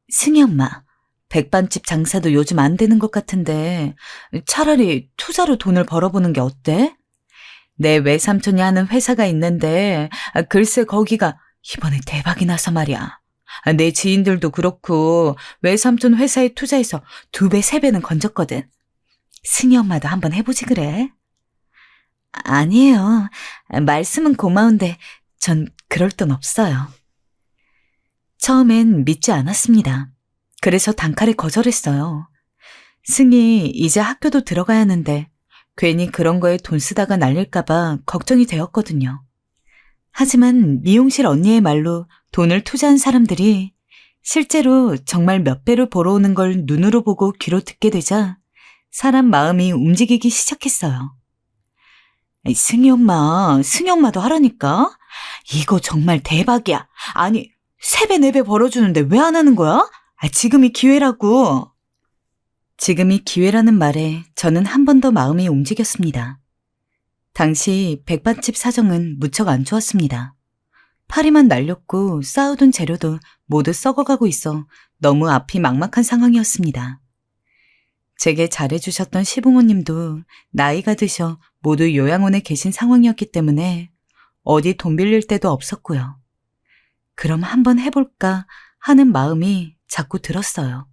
승희 엄마, 백반집 장사도 요즘 안 되는 것 같은데 차라리 투자로 돈을 벌어보는 게 어때? 내 외삼촌이 하는 회사가 있는데 글쎄 거기가 이번에 대박이 나서 말이야. 내 지인들도 그렇고 외삼촌 회사에 투자해서 2배, 3배는 건졌거든. 승희 엄마도 한번 해보지 그래? 아니에요. 말씀은 고마운데 전 그럴 돈 없어요. 처음엔 믿지 않았습니다. 그래서 단칼에 거절했어요. 승희 이제 학교도 들어가야 하는데 괜히 그런 거에 돈 쓰다가 날릴까봐 걱정이 되었거든요. 하지만 미용실 언니의 말로 돈을 투자한 사람들이 실제로 정말 몇 배로 벌어오는 걸 눈으로 보고 귀로 듣게 되자 사람 마음이 움직이기 시작했어요. 승희 엄마도 하라니까? 이거 정말 대박이야. 아니, 3배, 4배 벌어주는데 왜 안 하는 거야? 지금이 기회라고. 지금이 기회라는 말에 저는 한 번 더 마음이 움직였습니다. 당시 백반집 사정은 무척 안 좋았습니다. 파리만 날렸고 쌓아둔 재료도 모두 썩어가고 있어 너무 앞이 막막한 상황이었습니다. 제게 잘해주셨던 시부모님도 나이가 드셔 모두 요양원에 계신 상황이었기 때문에 어디 돈 빌릴 데도 없었고요. 그럼 한번 해볼까 하는 마음이 자꾸 들었어요.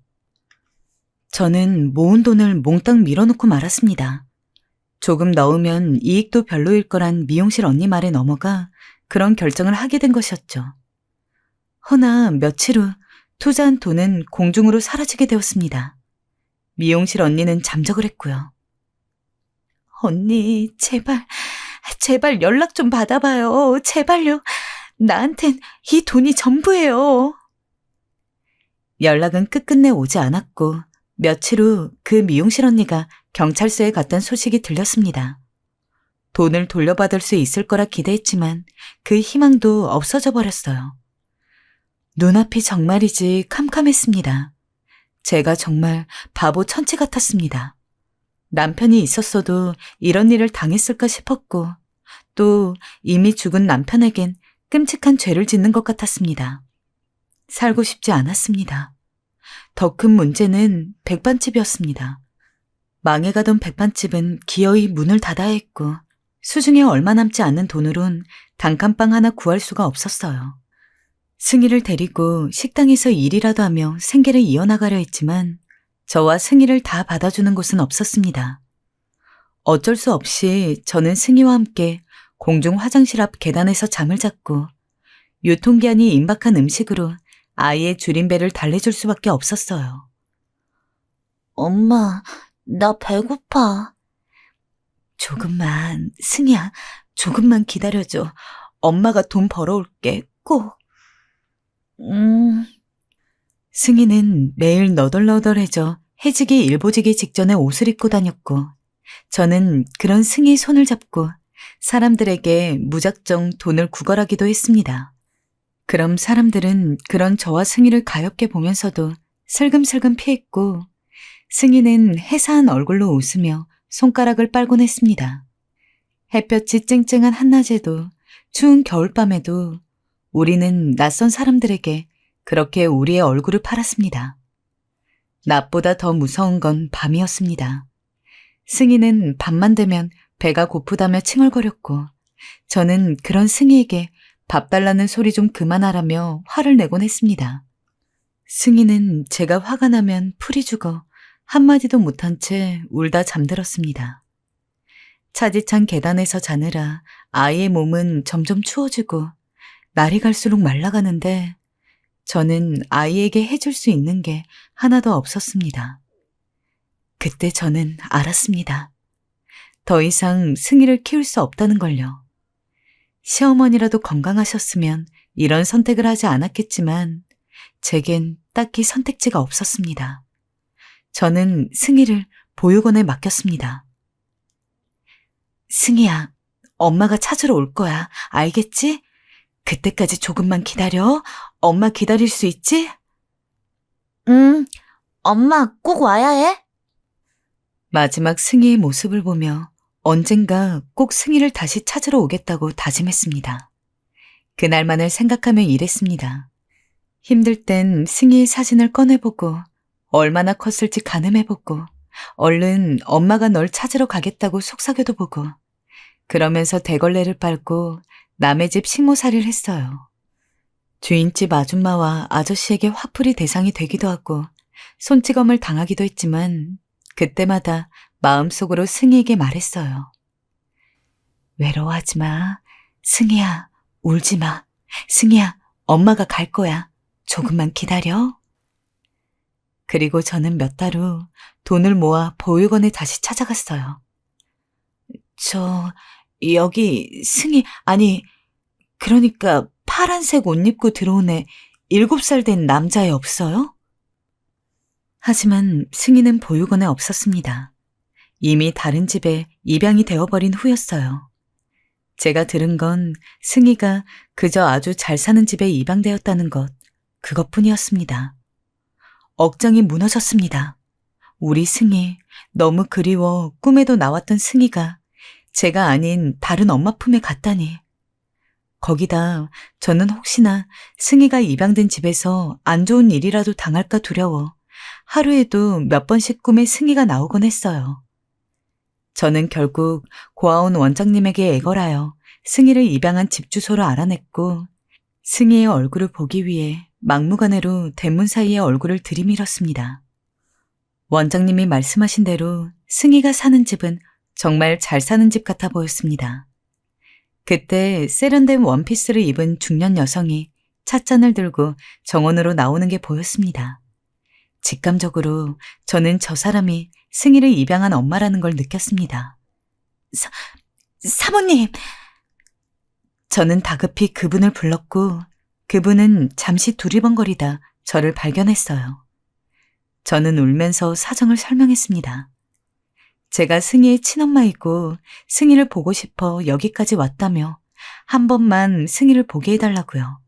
저는 모은 돈을 몽땅 밀어놓고 말았습니다. 조금 넣으면 이익도 별로일 거란 미용실 언니 말에 넘어가 그런 결정을 하게 된 것이었죠. 허나 며칠 후 투자한 돈은 공중으로 사라지게 되었습니다. 미용실 언니는 잠적을 했고요. 언니, 제발 연락 좀 받아봐요. 제발요. 나한텐 이 돈이 전부예요. 연락은 끝끝내 오지 않았고 며칠 후 그 미용실 언니가 경찰서에 갔다는 소식이 들렸습니다. 돈을 돌려받을 수 있을 거라 기대했지만 그 희망도 없어져 버렸어요. 눈앞이 정말이지 캄캄했습니다. 제가 정말 바보 천치 같았습니다. 남편이 있었어도 이런 일을 당했을까 싶었고 또 이미 죽은 남편에겐 끔찍한 죄를 짓는 것 같았습니다. 살고 싶지 않았습니다. 더 큰 문제는 백반집이었습니다. 망해가던 백반집은 기어이 문을 닫아야 했고 수중에 얼마 남지 않는 돈으론 단칸방 하나 구할 수가 없었어요. 승희를 데리고 식당에서 일이라도 하며 생계를 이어나가려 했지만 저와 승희를 다 받아주는 곳은 없었습니다. 어쩔 수 없이 저는 승희와 함께 공중 화장실 앞 계단에서 잠을 잤고 유통기한이 임박한 음식으로 아이의 줄인 배를 달래줄 수밖에 없었어요. 엄마, 나 배고파. 조금만, 승희야, 조금만 기다려줘. 엄마가 돈 벌어올게, 꼭. 승희는 매일 너덜너덜해져 해지기 일보지기 직전에 옷을 입고 다녔고 저는 그런 승희의 손을 잡고 사람들에게 무작정 돈을 구걸하기도 했습니다. 그럼 사람들은 그런 저와 승희를 가엾게 보면서도 슬금슬금 피했고 승희는 해사한 얼굴로 웃으며 손가락을 빨곤 했습니다. 햇볕이 쨍쨍한 한낮에도 추운 겨울밤에도 우리는 낯선 사람들에게 그렇게 우리의 얼굴을 팔았습니다. 낮보다 더 무서운 건 밤이었습니다. 승희는 밤만 되면 배가 고프다며 칭얼거렸고 저는 그런 승희에게 밥 달라는 소리 좀 그만하라며 화를 내곤 했습니다. 승희는 제가 화가 나면 풀이 죽어 한마디도 못한 채 울다 잠들었습니다. 차디찬 계단에서 자느라 아이의 몸은 점점 추워지고 날이 갈수록 말라가는데 저는 아이에게 해줄 수 있는 게 하나도 없었습니다. 그때 저는 알았습니다. 더 이상 승희를 키울 수 없다는 걸요. 시어머니라도 건강하셨으면 이런 선택을 하지 않았겠지만 제겐 딱히 선택지가 없었습니다. 저는 승희를 보육원에 맡겼습니다. 승희야, 엄마가 찾으러 올 거야. 알겠지? 그때까지 조금만 기다려. 엄마 기다릴 수 있지? 응, 엄마 꼭 와야 해. 마지막 승희의 모습을 보며 언젠가 꼭 승희를 다시 찾으러 오겠다고 다짐했습니다. 그날만을 생각하며 일했습니다. 힘들 땐 승희의 사진을 꺼내보고 얼마나 컸을지 가늠해보고 얼른 엄마가 널 찾으러 가겠다고 속삭여도 보고 그러면서 대걸레를 빨고 남의 집 식모살이를 했어요. 주인집 아줌마와 아저씨에게 화풀이 대상이 되기도 하고 손찌검을 당하기도 했지만 그때마다 마음속으로 승희에게 말했어요. 외로워하지 마. 승희야, 울지 마. 승희야, 엄마가 갈 거야. 조금만 기다려. 그리고 저는 몇 달 후 돈을 모아 보육원에 다시 찾아갔어요. 여기 승희, 아니, 그러니까 파란색 옷 입고 들어온 애 7살 된 남자애 없어요? 하지만 승희는 보육원에 없었습니다. 이미 다른 집에 입양이 되어버린 후였어요. 제가 들은 건 승희가 그저 아주 잘 사는 집에 입양되었다는 것, 그것뿐이었습니다. 억장이 무너졌습니다. 우리 승희, 너무 그리워 꿈에도 나왔던 승희가 제가 아닌 다른 엄마 품에 갔다니. 거기다 저는 혹시나 승희가 입양된 집에서 안 좋은 일이라도 당할까 두려워 하루에도 몇 번씩 꿈에 승희가 나오곤 했어요. 저는 결국 고아원 원장님에게 애걸하여 승희를 입양한 집 주소를 알아냈고 승희의 얼굴을 보기 위해 막무가내로 대문 사이에 얼굴을 들이밀었습니다. 원장님이 말씀하신 대로 승희가 사는 집은 정말 잘 사는 집 같아 보였습니다. 그때 세련된 원피스를 입은 중년 여성이 찻잔을 들고 정원으로 나오는 게 보였습니다. 직감적으로 저는 저 사람이 승희를 입양한 엄마라는 걸 느꼈습니다. 사모님! 저는 다급히 그분을 불렀고 그분은 잠시 두리번거리다 저를 발견했어요. 저는 울면서 사정을 설명했습니다. 제가 승희의 친엄마이고 승희를 보고 싶어 여기까지 왔다며 한 번만 승희를 보게 해달라고요.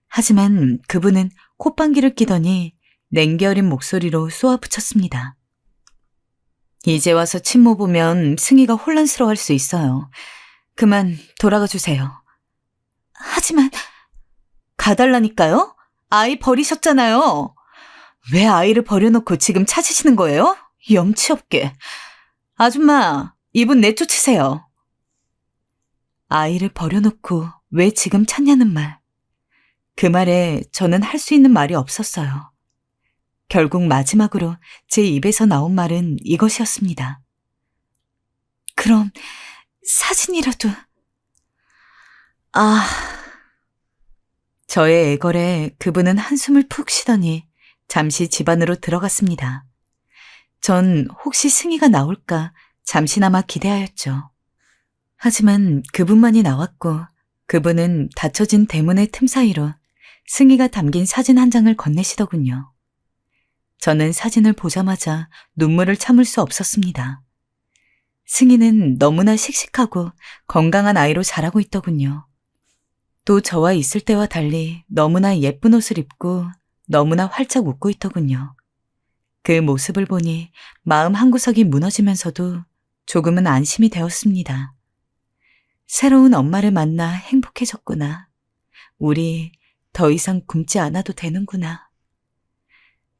하지만 그분은 콧방귀를 끼더니 냉기 어린 목소리로 쏘아붙였습니다. 이제 와서 친모 보면 승희가 혼란스러워할 수 있어요. 그만 돌아가 주세요. 하지만 가달라니까요? 아이 버리셨잖아요. 왜 아이를 버려놓고 지금 찾으시는 거예요? 염치 없게. 아줌마, 이분 내쫓으세요. 아이를 버려놓고 왜 지금 찾냐는 말. 그 말에 저는 할 수 있는 말이 없었어요. 결국 마지막으로 제 입에서 나온 말은 이것이었습니다. 그럼 사진이라도... 저의 애걸에 그분은 한숨을 푹 쉬더니 잠시 집 안으로 들어갔습니다. 전 혹시 승희가 나올까 잠시나마 기대하였죠. 하지만 그분만이 나왔고 그분은 닫혀진 대문의 틈 사이로 승희가 담긴 사진 한 장을 건네시더군요. 저는 사진을 보자마자 눈물을 참을 수 없었습니다. 승희는 너무나 씩씩하고 건강한 아이로 자라고 있더군요. 또 저와 있을 때와 달리 너무나 예쁜 옷을 입고 너무나 활짝 웃고 있더군요. 그 모습을 보니 마음 한구석이 무너지면서도 조금은 안심이 되었습니다. 새로운 엄마를 만나 행복해졌구나. 우리 더 이상 굶지 않아도 되는구나.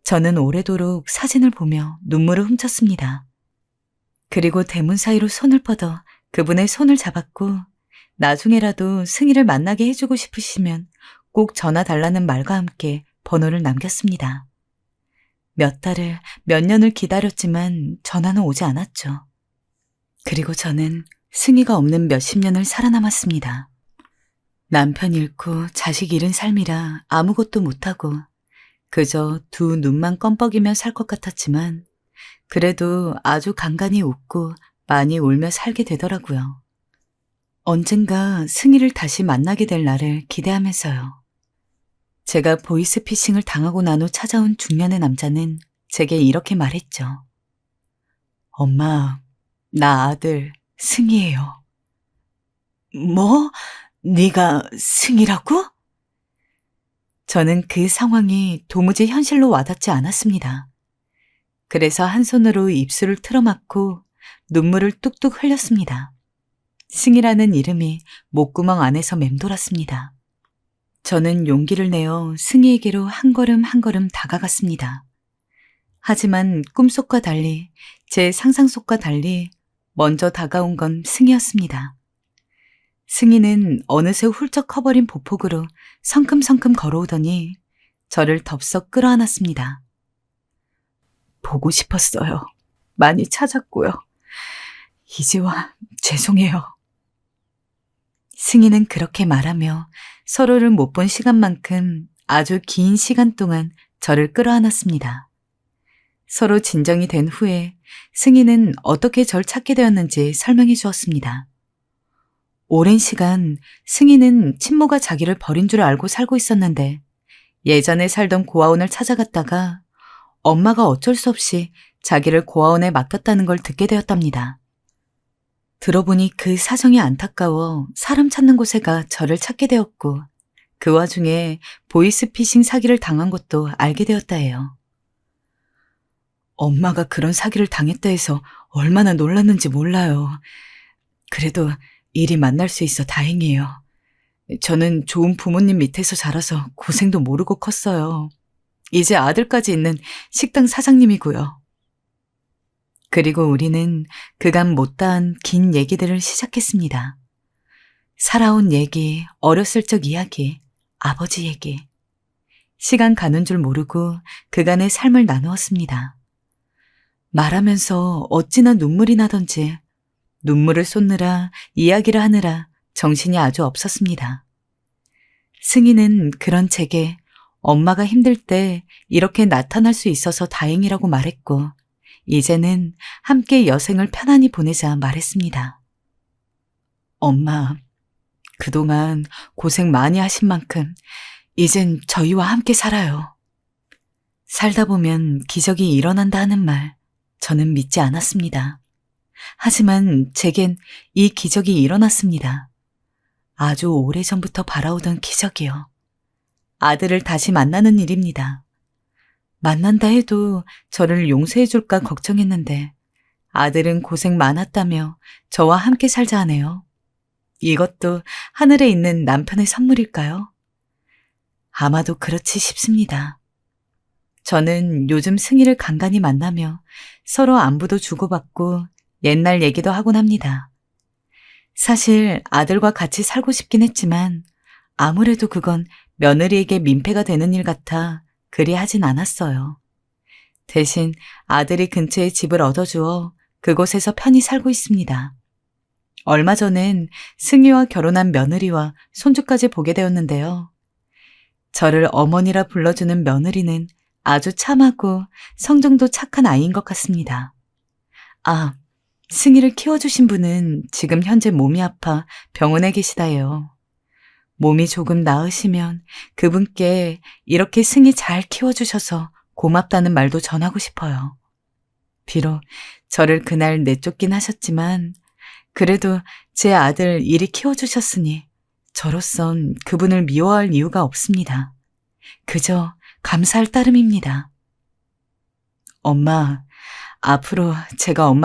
저는 오래도록 사진을 보며 눈물을 훔쳤습니다. 그리고 대문 사이로 손을 뻗어 그분의 손을 잡았고 나중에라도 승희를 만나게 해주고 싶으시면 꼭 전화 달라는 말과 함께 번호를 남겼습니다. 몇 달을, 몇 년을 기다렸지만 전화는 오지 않았죠. 그리고 저는 승희가 없는 몇십 년을 살아남았습니다. 남편 잃고 자식 잃은 삶이라 아무것도 못하고 그저 두 눈만 껌뻑이며 살 것 같았지만 그래도 아주 간간히 웃고 많이 울며 살게 되더라고요. 언젠가 승희를 다시 만나게 될 날을 기대하면서요. 제가 보이스피싱을 당하고 난 후 찾아온 중년의 남자는 제게 이렇게 말했죠. 엄마, 나 아들 승희예요. 뭐? 네가 승희라고? 저는 그 상황이 도무지 현실로 와닿지 않았습니다. 그래서 한 손으로 입술을 틀어막고 눈물을 뚝뚝 흘렸습니다. 승희라는 이름이 목구멍 안에서 맴돌았습니다. 저는 용기를 내어 승희에게로 한 걸음 한 걸음 다가갔습니다. 하지만 꿈속과 달리, 제 상상 속과 달리 먼저 다가온 건 승희였습니다. 승희는 어느새 훌쩍 커버린 보폭으로 성큼성큼 걸어오더니 저를 덥석 끌어안았습니다. 보고 싶었어요. 많이 찾았고요. 이제 와 죄송해요. 승희는 그렇게 말하며 서로를 못 본 시간만큼 아주 긴 시간 동안 저를 끌어안았습니다. 서로 진정이 된 후에 승희는 어떻게 절 찾게 되었는지 설명해 주었습니다. 오랜 시간 승희는 친모가 자기를 버린 줄 알고 살고 있었는데 예전에 살던 고아원을 찾아갔다가 엄마가 어쩔 수 없이 자기를 고아원에 맡겼다는 걸 듣게 되었답니다. 들어보니 그 사정이 안타까워 사람 찾는 곳에 가 저를 찾게 되었고 그 와중에 보이스피싱 사기를 당한 것도 알게 되었다 해요. 엄마가 그런 사기를 당했다 해서 얼마나 놀랐는지 몰라요. 그래도 이리 만날 수 있어 다행이에요. 저는 좋은 부모님 밑에서 자라서 고생도 모르고 컸어요. 이제 아들까지 있는 식당 사장님이고요. 그리고 우리는 그간 못다한 긴 얘기들을 시작했습니다. 살아온 얘기, 어렸을 적 이야기, 아버지 얘기. 시간 가는 줄 모르고 그간의 삶을 나누었습니다. 말하면서 어찌나 눈물이 나던지 눈물을 쏟느라 이야기를 하느라 정신이 아주 없었습니다. 승희는 그런 제게 엄마가 힘들 때 이렇게 나타날 수 있어서 다행이라고 말했고 이제는 함께 여생을 편안히 보내자 말했습니다. 엄마, 그동안 고생 많이 하신 만큼 이젠 저희와 함께 살아요. 살다 보면 기적이 일어난다 하는 말 저는 믿지 않았습니다. 하지만 제겐 이 기적이 일어났습니다. 아주 오래전부터 바라오던 기적이요. 아들을 다시 만나는 일입니다. 만난다 해도 저를 용서해 줄까 걱정했는데 아들은 고생 많았다며 저와 함께 살자 하네요. 이것도 하늘에 있는 남편의 선물일까요? 아마도 그렇지 싶습니다. 저는 요즘 승희를 간간히 만나며 서로 안부도 주고받고 옛날 얘기도 하곤 합니다. 사실 아들과 같이 살고 싶긴 했지만 아무래도 그건 며느리에게 민폐가 되는 일 같아 그리 하진 않았어요. 대신 아들이 근처에 집을 얻어주어 그곳에서 편히 살고 있습니다. 얼마 전엔 승희와 결혼한 며느리와 손주까지 보게 되었는데요. 저를 어머니라 불러주는 며느리는 아주 참하고 성정도 착한 아이인 것 같습니다. 아, 승희를 키워주신 분은 지금 현재 몸이 아파 병원에 계시다 해요. 몸이 조금 나으시면 그분께 이렇게 승희 잘 키워주셔서 고맙다는 말도 전하고 싶어요. 비록 저를 그날 내쫓긴 하셨지만 그래도 제 아들 이리 키워주셨으니 저로선 그분을 미워할 이유가 없습니다. 그저 감사할 따름입니다. 엄마, 앞으로 제가 엄마